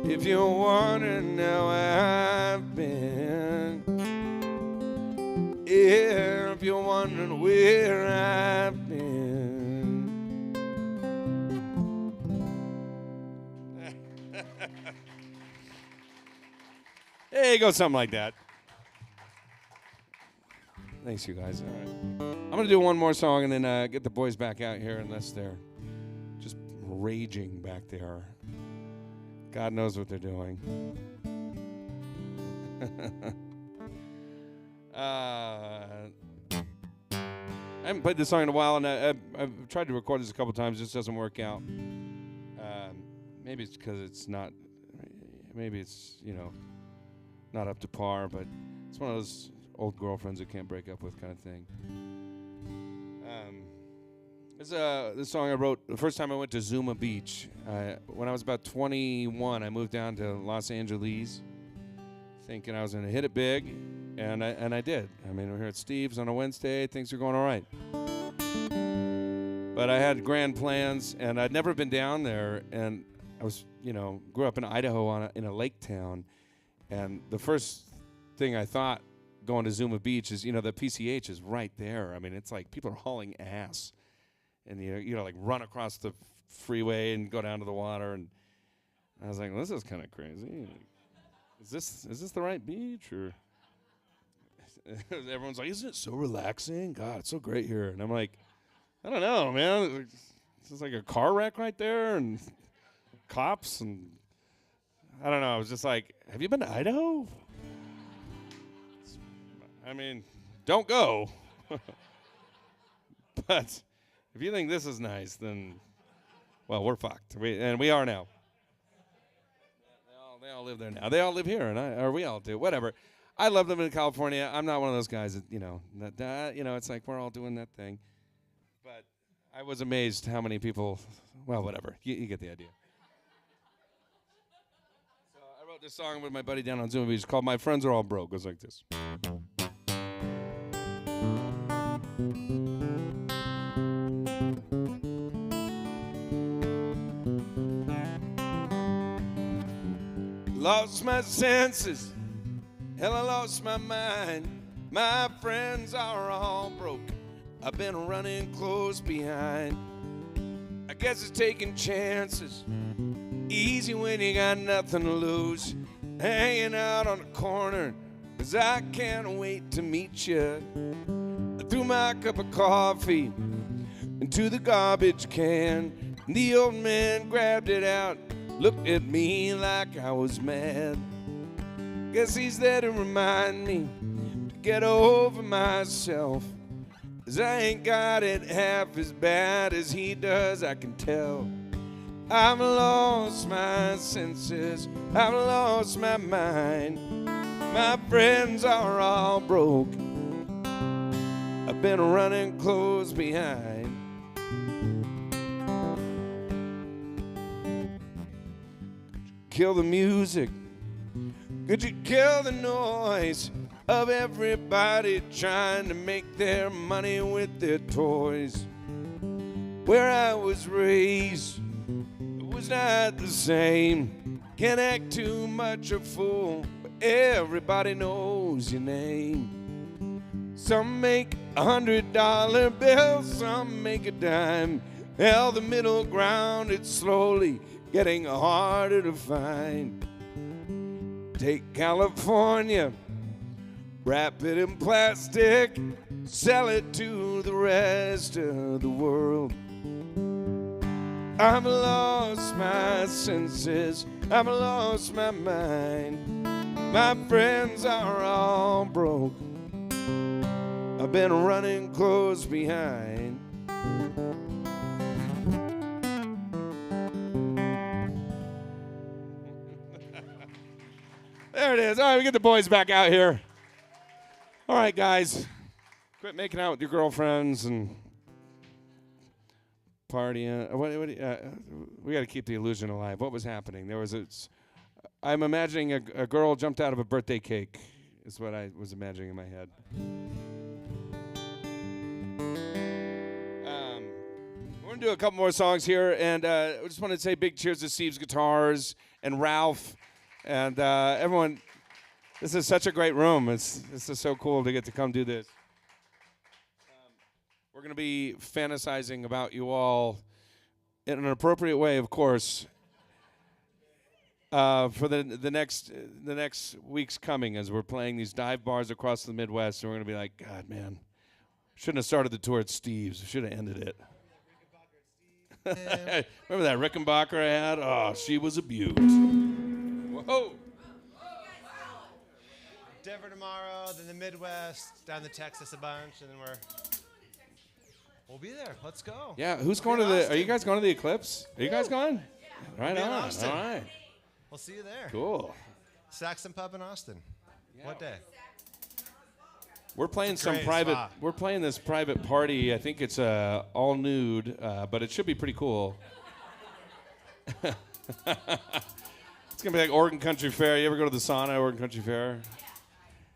If you're wondering how I've been. Yeah, if you're wondering where I've been. There you go, something like that. Thanks, you guys. All right. I'm going to do one more song and then get the boys back out here, unless they're just raging back there. God knows what they're doing. I haven't played this song in a while, and I've tried to record this a couple times. It just doesn't work out. Maybe it's because it's not, maybe it's, you know, not up to par, but it's one of those old girlfriends that can't break up with kind of thing. This song I wrote the first time I went to Zuma Beach. When I was about 21, I moved down to Los Angeles, thinking I was going to hit it big, and I did. I mean, we're here at Steve's on a Wednesday. Things are going all right. But I had grand plans, and I'd never been down there, and I was, you know, grew up in Idaho in a lake town. And the first thing I thought going to Zuma Beach is, you know, the PCH is right there. I mean, it's like people are hauling ass. And, you know, like run across the freeway and go down to the water. And I was like, well, this is kind of crazy. Is this the right beach? Or everyone's like, isn't it so relaxing? God, it's so great here. And I'm like, I don't know, man. This is like a car wreck right there and cops and I don't know. I was just like, have you been to Idaho? I mean, don't go. But if you think this is nice, then, well, we're fucked. And we are now. They all live there now. They all live here, or we all do. Whatever. I love living in California. I'm not one of those guys that, you know, it's like we're all doing that thing. But I was amazed how many people, well, whatever. You get the idea. This song with my buddy down on Zuma Beach called My Friends Are All Broke. It goes like this. Lost my senses, hell, I lost my mind. My friends are all broke. I've been running close behind. I guess it's taking chances. Easy when you got nothing to lose. Hanging out on the corner, 'cause I can't wait to meet you. I threw my cup of coffee into the garbage can. And the old man grabbed it out, looked at me like I was mad. Guess he's there to remind me to get over myself. 'Cause I ain't got it half as bad as he does, I can tell. I've lost my senses, I've lost my mind. My friends are all broke. I've been running close behind. Kill the music. Could you kill the noise of everybody trying to make their money with their toys? Where I was raised, it was not the same. Can't act too much a fool, but everybody knows your name. Some make $100 bills, some make a dime. Hell, the middle ground, it's slowly getting harder to find. Take California, wrap it in plastic, sell it to the rest of the world. I've lost my senses, I've lost my mind. My friends are all broke, I've been running close behind. There it is. All right, we get the boys back out here. All right, guys. Quit making out with your girlfriends and partying. We got to keep the illusion alive. What was happening? I'm imagining a girl jumped out of a birthday cake, is what I was imagining in my head. We're going to do a couple more songs here, and I just want to say big cheers to Steve's Guitars and Ralph. And everyone, this is such a great room. This is so cool to get to come do this. We're going to be fantasizing about you all in an appropriate way, of course, for the next weeks coming as we're playing these dive bars across the Midwest. And we're going to be like, God, man, shouldn't have started the tour at Steve's. Should have ended it. Remember that Rickenbacker I had? Oh, she was a beaut. Whoa. Denver tomorrow, then the Midwest, down to Texas a bunch, and then we'll be there. Let's go. Yeah, who's going to the? Are you guys going to the Eclipse? Are you guys going? Right We'll be in on. Austin. All right. We'll see you there. Cool. Saxon Pub in Austin. Yeah. What day? We're playing It's a great private. spot. We're playing this private party. I think it's all nude, but it should be pretty cool. It's gonna be like Oregon Country Fair. You ever go to the sauna, Oregon Country Fair?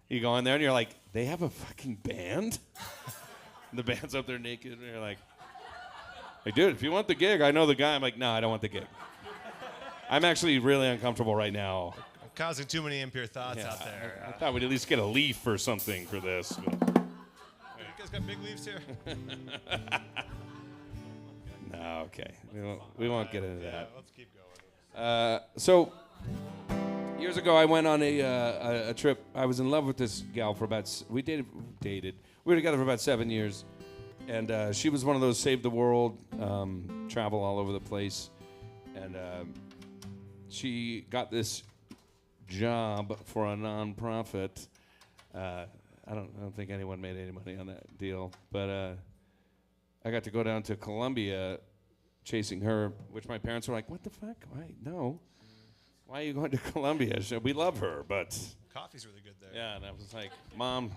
You go in there and you're like, they have a fucking band? And the band's up there naked, and you're like, dude, if you want the gig, I know the guy. I'm like, no, I don't want the gig. I'm actually really uncomfortable right now. I'm causing too many impure thoughts out I there. thought we'd at least get a leaf or something for this. But. You guys got big leaves here? No, okay. We won't get into that. Let's keep going. So years ago, I went on a trip. I was in love with this gal for we dated. We were together for about 7 years, and she was one of those save the world, travel all over the place, and she got this job for a nonprofit. I don't think anyone made any money on that deal, but I got to go down to Colombia chasing her, which my parents were like, "What the fuck? Why? No. Why are you going to Colombia? We love her, but..." Coffee's really good there. Yeah, and I was like, "Mom,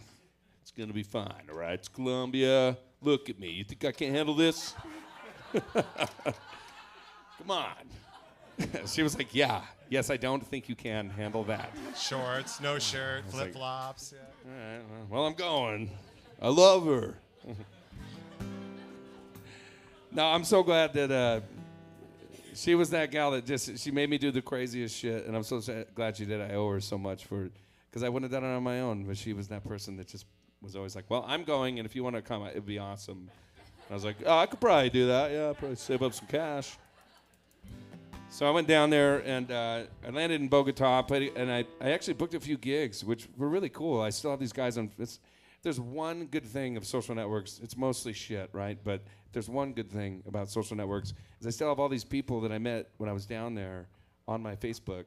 it's going to be fine, all right? It's Colombia. Look at me. You think I can't handle this? Come on." She was like, "Yeah. Yes, I don't think you can handle that." Shorts, no shirt, flip flops. Yeah. All right, well, I'm going. I love her. No, I'm so glad that she was that gal that she made me do the craziest shit, and I'm so glad she did. I owe her so much because I wouldn't have done it on my own, but she was that person that just was always like, "Well, I'm going, and if you want to come, it'd be awesome." And I was like, "Oh, I could probably do that. Yeah, I'll probably save up some cash." So I went down there, and I landed in Bogota, and I actually booked a few gigs, which were really cool. I still have these guys on. If there's one good thing of social networks, it's mostly shit, right? But if there's one good thing about social networks, is I still have all these people that I met when I was down there on my Facebook,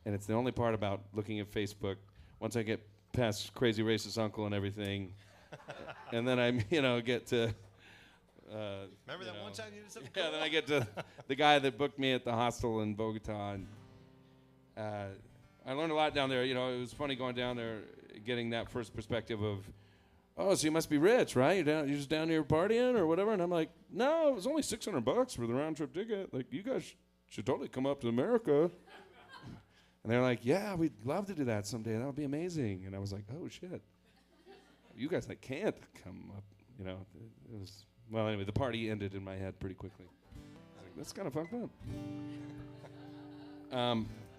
and it's the only part about looking at Facebook. Once I get past crazy racist uncle and everything, and then I get to... Remember that one time you did something Yeah, cool? then I get to the guy that booked me at the hostel in Bogota, and I learned a lot down there. It was funny going down there, getting that first perspective of oh, so you must be rich, right? You're just down here partying or whatever? And I'm like, no, it was only $600 for the round trip ticket. Like, you guys should totally come up to America. And they're like, yeah, we'd love to do that someday. That would be amazing. And I was like, oh, shit. You guys, can't come up, you know. It was, well, anyway, the party ended in my head pretty quickly. I was like, that's kind of fucked up.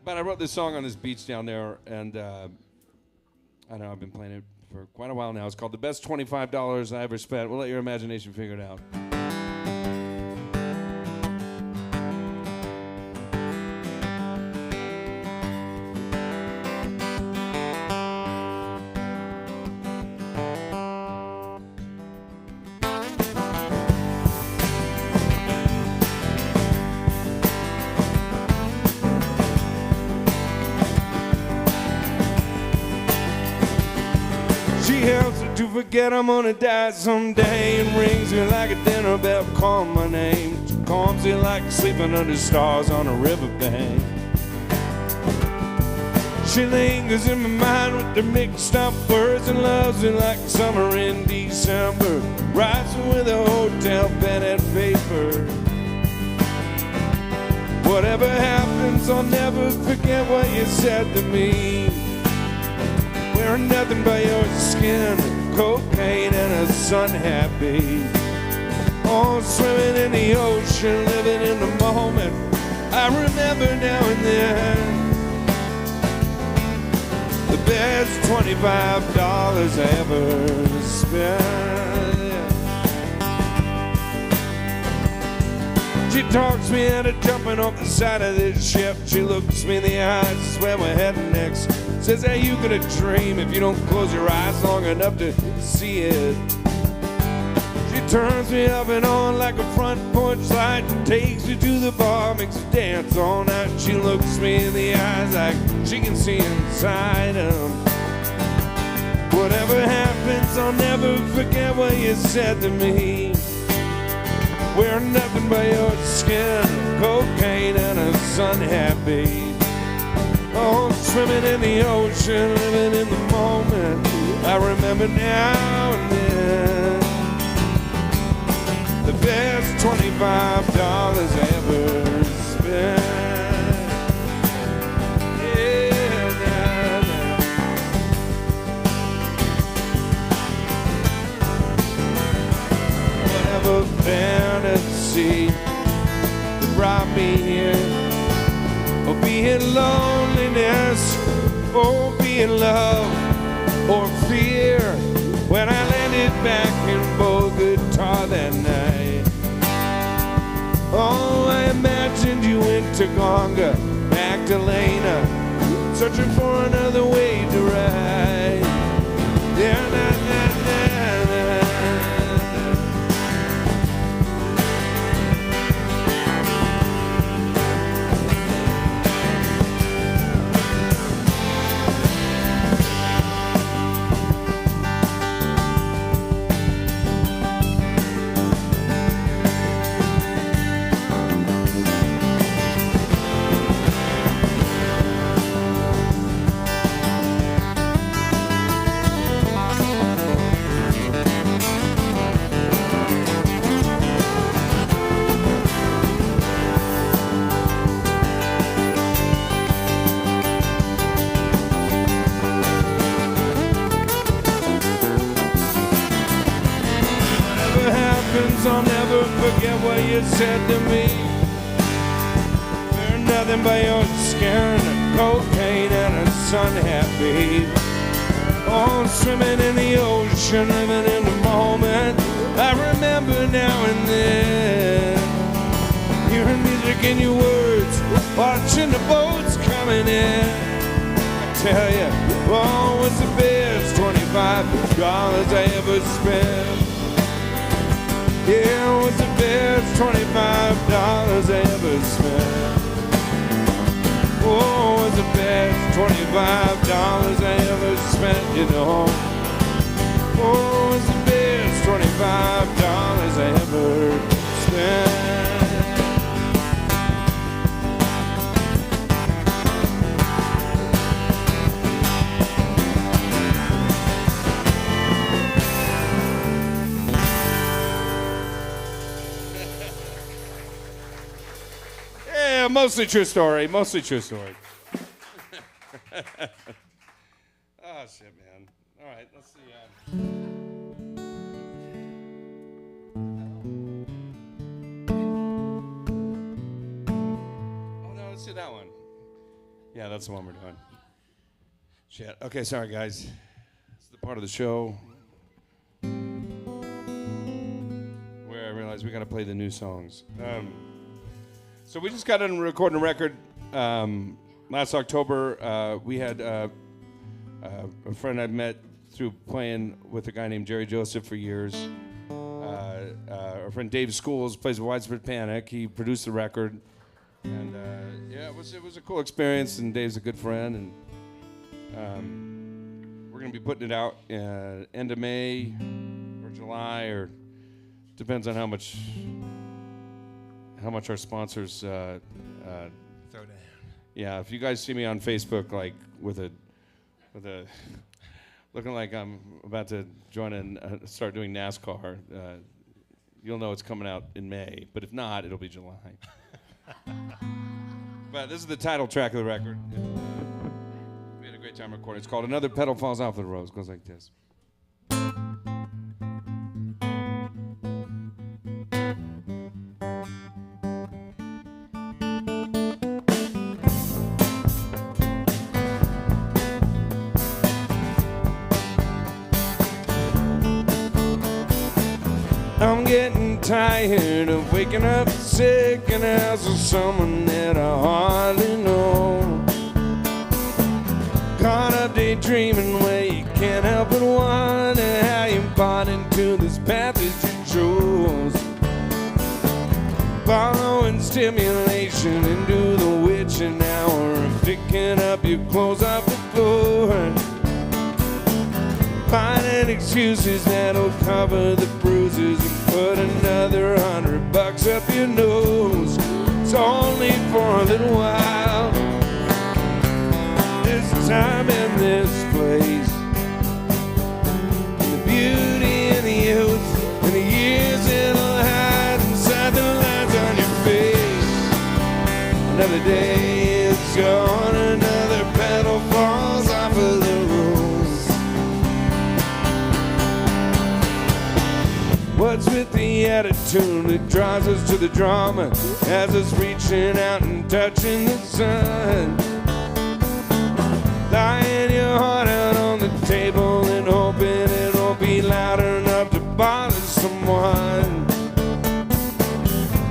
But I wrote this song on this beach down there, and I don't know, I've been playing it for quite a while now. It's called The Best $25 I Ever Spent. We'll let your imagination figure it out. She helps her to forget I'm gonna die someday and rings me like a dinner bell calling my name. She calms me like sleeping under stars on a riverbank. She lingers in my mind with the mixed up words and loves me like summer in December. Writes me with a hotel pen and paper. Whatever happens, I'll never forget what you said to me. Wearing nothing but your skin, cocaine and a sun happy. Oh, swimming in the ocean, living in the moment. I remember now and then. The best $25 I ever spent. She talks me into jumping off the side of this ship. She looks me in the eyes, this is where we're heading next. Says, how you gonna dream if you don't close your eyes long enough to see it? She turns me up and on like a front porch light and takes me to the bar, makes me dance all night. She looks me in the eyes like she can see inside them. Whatever happens, I'll never forget what you said to me. We're nothing but your skin, cocaine and a sun happy. Oh, swimming in the ocean, living in the moment. I remember now and then. The best $25 I ever spent. Yeah, nah, nah. Whatever fantasy that brought me here. Or be it loneliness, or be it love, or fear. When I landed back in Bogota that night, oh, I imagined you in Tagonga, Magdalena, searching for another way to ride. Yeah, na, na, na, na. I'll never forget what you said to me. We're nothing but your skin, cocaine and a sun happy. Oh, swimming in the ocean, living in the moment. I remember now and then. Hearing music in your words, watching the boats coming in. I tell you, oh, it's the best $25 I ever spent. Yeah, it was the best $25 I ever spent. Oh, it was the best $25 I ever spent, you know. Oh, it was the best $25 I ever spent. mostly true story. Mostly true story. Oh, shit, man. All right, let's see. Oh, no, let's do that one. Yeah, that's the one we're doing. Shit. Okay, sorry, guys. It's the part of the show where I realized we got to play the new songs. So we just got done recording a record last October. We had a friend I met through playing with a guy named Jerry Joseph for years. Our friend Dave Schools plays with Widespread Panic. He produced the record, and yeah, it was a cool experience. And Dave's a good friend, and we're gonna be putting it out end of May or July, or depends on how much our sponsors Throw down. yeah, if you guys see me on Facebook like with a looking like I'm about to join and start doing NASCAR, you'll know it's coming out in May. But if not, it'll be July. But this is the title track of the record. We had a great time recording. It's called Another Petal Falls Off the Rose. It goes like this. I'm getting tired of waking up sick in the house with someone that I hardly know. Caught up daydreaming where you can't help but wonder how you bought into this path that you chose. Following stimulation into the witching hour and picking up your clothes off the floor. Finding excuses that'll cover the bruises and put another $100 up your nose. It's only for a little while. This time in this place, and the beauty and the youth and the years that'll hide inside the lines on your face. Another day is gone, another petal falls off of the rose. What's with the attitude that draws us to the drama, has us reaching out and touching the sun? Lying your heart out on the table and hoping it'll be loud enough to bother someone.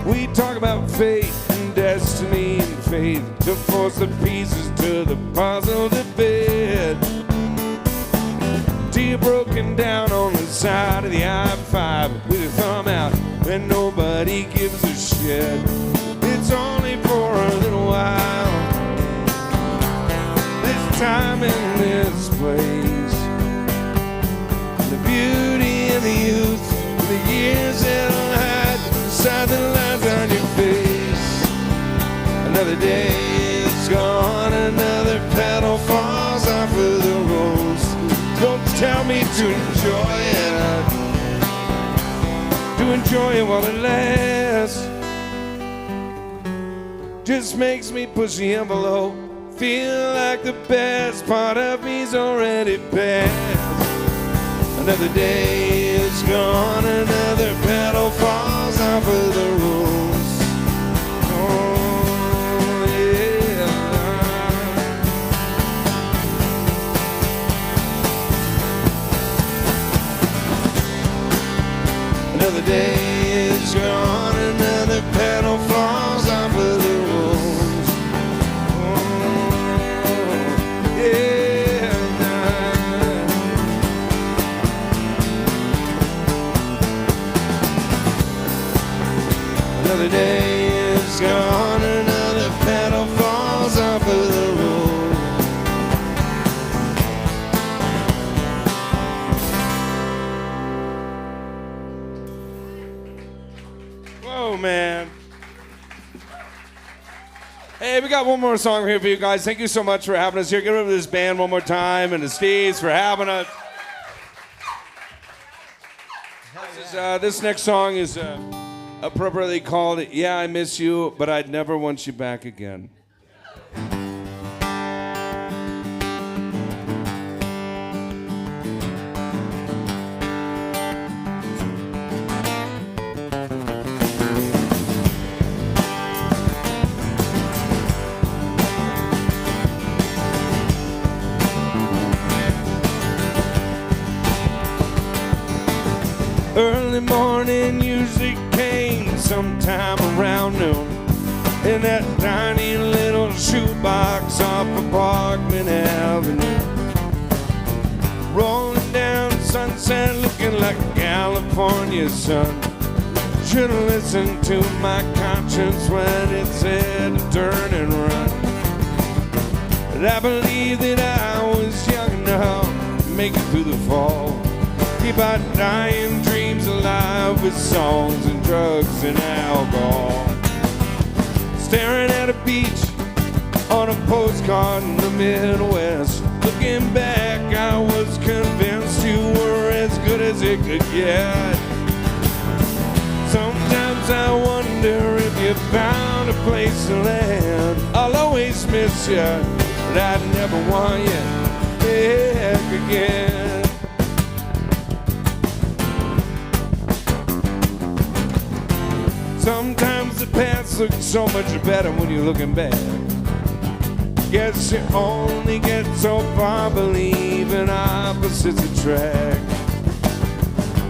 We talk about fate and destiny and faith to force the pieces to the puzzle to fit. Till you're broken down on the side of the I-5 with your thumb out and nobody gives a shit. It's only for a little while. This time in this place, the beauty and the youth and the years that'll hide inside the lines on your face. Another day is gone, another petal falls off of the rose. Don't tell me to enjoy it while it lasts. Just makes me push the envelope. Feel like the best part of me's already passed. Another day is gone, another petal falls off of the rose. Oh, yeah. Another day is gone, another petal falls off of the rose. Oh, yeah. Another day is gone, another petal falls off of the rose. Whoa, man. Hey, we got one more song here for you guys. Thank you so much for having us here. Give it up to this band one more time, and the Steves for having us. This next song is appropriately called Yeah, I Miss You, but I'd never want you back again. Early morning usually came sometime around noon in that tiny little shoebox off of Parkman Avenue. Rolling down Sunset looking like California sun. Should've listened to my conscience when it said to turn and run. But I believe that I was young enough to make it through the fall. Keep our dying dreams alive with songs and drugs and alcohol. Staring at a beach on a postcard in the Midwest. Looking back, I was convinced you were as good as it could get. Sometimes I wonder if you found a place to land. I'll always miss you, but I'd never want you back again. Sometimes the past looks so much better when you're looking back. Guess you only get so far believing opposites attract.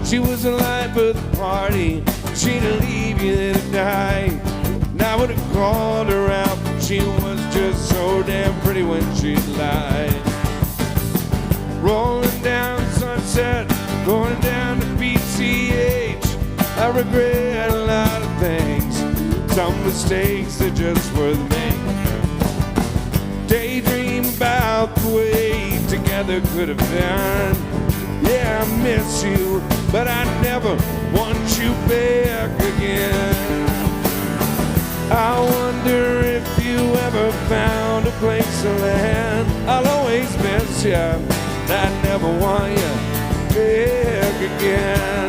She was the life of the party, she'd leave you there to die. And I would have called her out, but she was just so damn pretty when she lied. Rolling down Sunset, going down to PCH. I regret a lot of things, some mistakes that just were the make. Daydream about the way together could have been. Yeah, I miss you, but I never want you back again. I wonder if you ever found a place to land. I'll always miss you, but I never want you back again.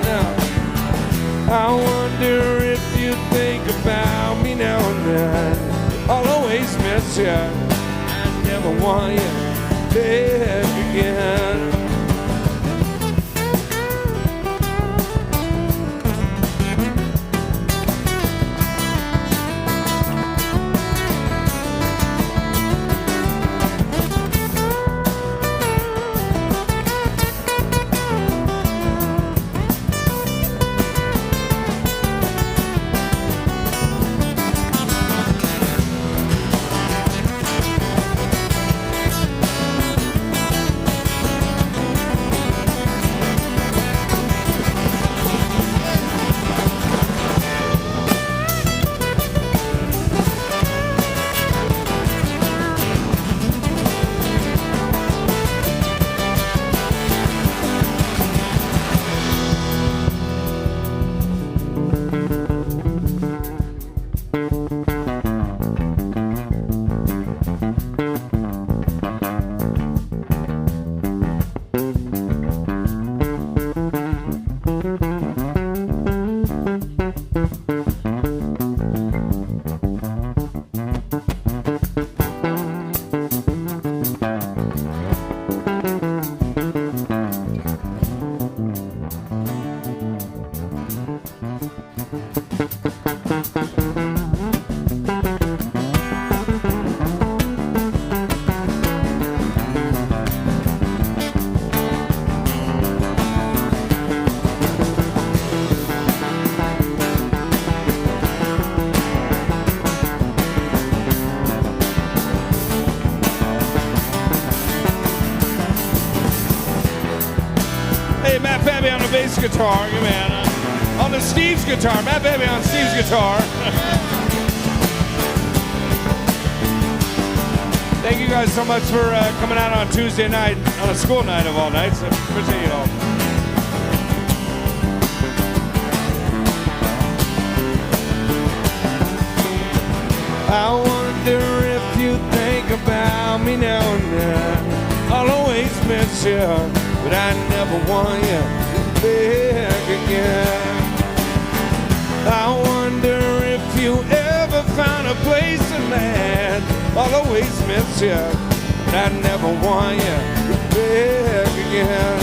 I wonder if you think about me now and then. I'll always miss you, I never want you back again. Matt Babby on the bass guitar, you man. On the Steve's guitar, Matt Babby on Steve's guitar. Thank you guys so much for coming out on Tuesday night, on a school night of all nights. I appreciate you all. I wonder if you think about me now and then. I'll always miss you, but I never want you back again. I wonder if you ever found a place to land. I'll always miss you, and I never want you back again.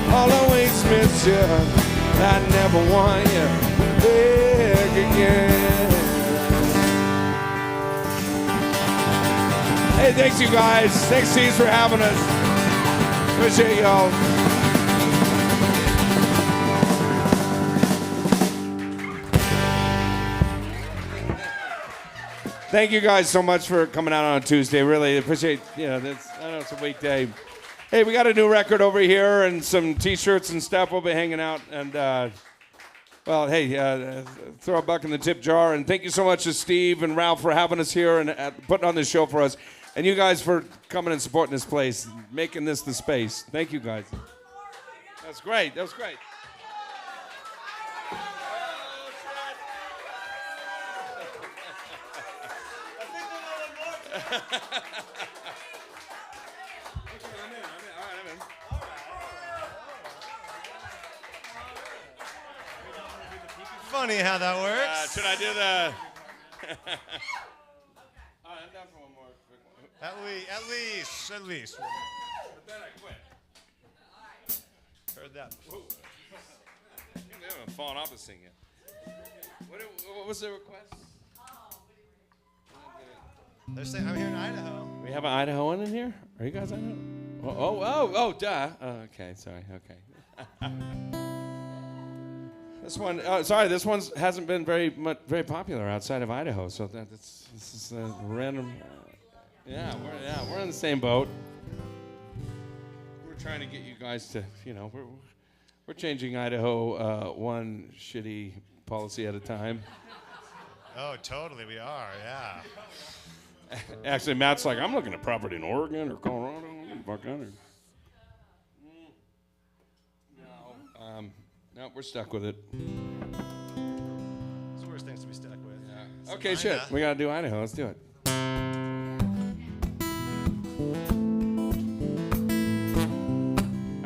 I'll always miss you, I never want you back again. Hey, thanks you guys. Thanks, Steve, for having us. Appreciate y'all. Thank you guys so much for coming out on a Tuesday. Really appreciate, this. I know it's a weekday. Hey, we got a new record over here and some T-shirts and stuff. We'll be hanging out. And, throw a buck in the tip jar. And thank you so much to Steve and Ralph for having us here and putting on this show for us. And you guys for coming and supporting this place, making this the space. Thank you, guys. That's great. That was great. Funny how that works. Should I do the... I'm down for one more quick one. At least. But then I quit. Heard that before. We haven't fallen off the thing yet. What was the request? They're saying I'm here in Idaho. We have an Idahoan in here? Are you guys Idaho? Duh. Okay, sorry, okay. This one, this one hasn't been very popular outside of Idaho, so this is a random. We're in the same boat. We're trying to get you guys to, we're changing Idaho one shitty policy at a time. Oh, totally, we are, yeah. Actually, Matt's like, I'm looking at property in Oregon or Colorado. No, we're stuck with it. It's the worst things to be stuck with. Yeah. Okay, shit. We gotta do Idaho. Let's do it.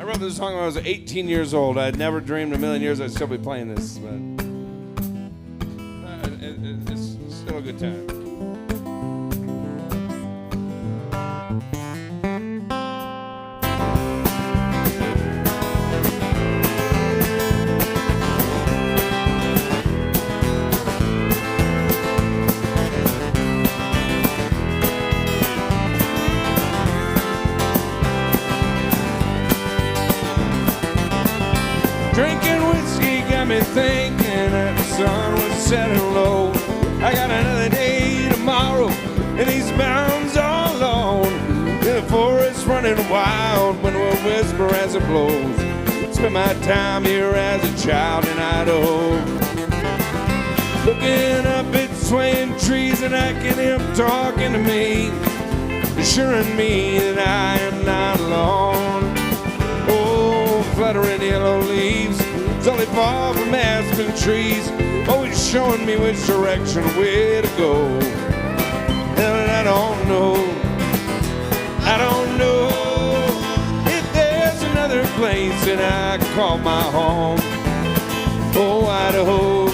I wrote this song when I was 18 years old. I had never dreamed a million years I'd still be playing this, but it's still a good time. Drinking whiskey got me thinking that the sun was setting low. I got another day tomorrow, and these mountains are alone. In the forest running wild, when we'll whisper as it blows. Spent my time here as a child in Idaho. Looking up at swaying trees, and I can hear them talking to me, assuring me that I am not alone. Oh, fluttering yellow leaves, it's only far from aspen trees, always showing me which direction where to go. And I don't know if there's another place that I can call my home. Oh, Idaho,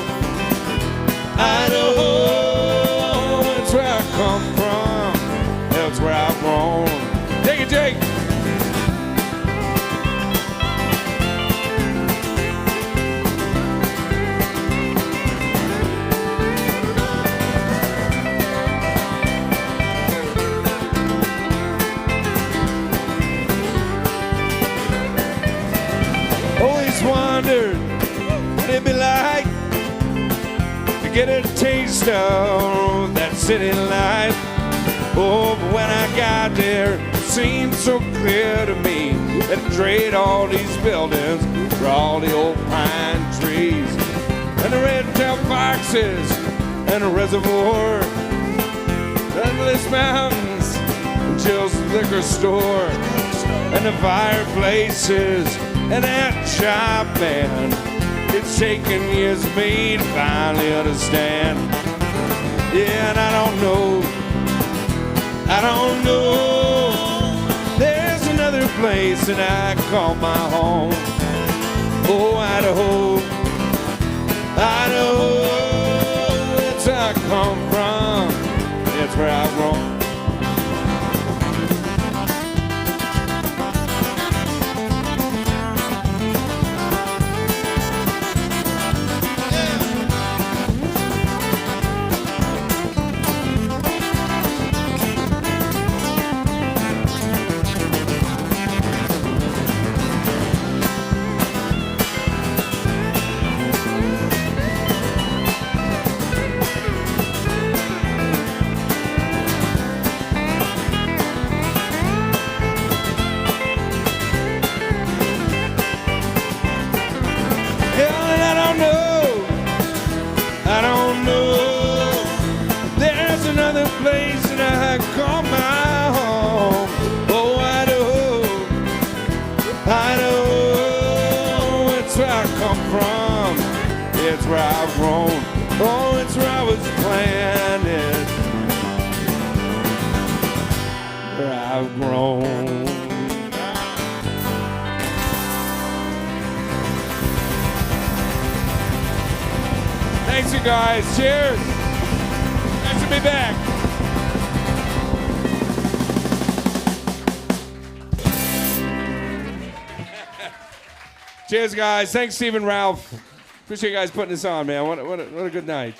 that's where I come from, that's where I've grown. Take it, Jake. Wondered what it'd be like to get a taste of that city life. Oh, but when I got there, it seemed so clear to me that to trade all these buildings for all the old pine trees and the red-tailed foxes and a reservoir, endless mountains, and Jill's liquor store, and the fireplaces, and that shop band. It's taken years for me to finally understand. Yeah, and I don't know. There's another place that I call my home. Oh, Idaho. come from. It's where I've grown. I don't know. There's another place that I call my home. Oh, Idaho, it's where I come from. It's where I've grown. Oh, it's where I was planted. Where I've grown. Thanks, you guys. Cheers. Nice to be back. Cheers, guys. Thanks, Steve and Ralph. Appreciate you guys putting this on, man. What a good night.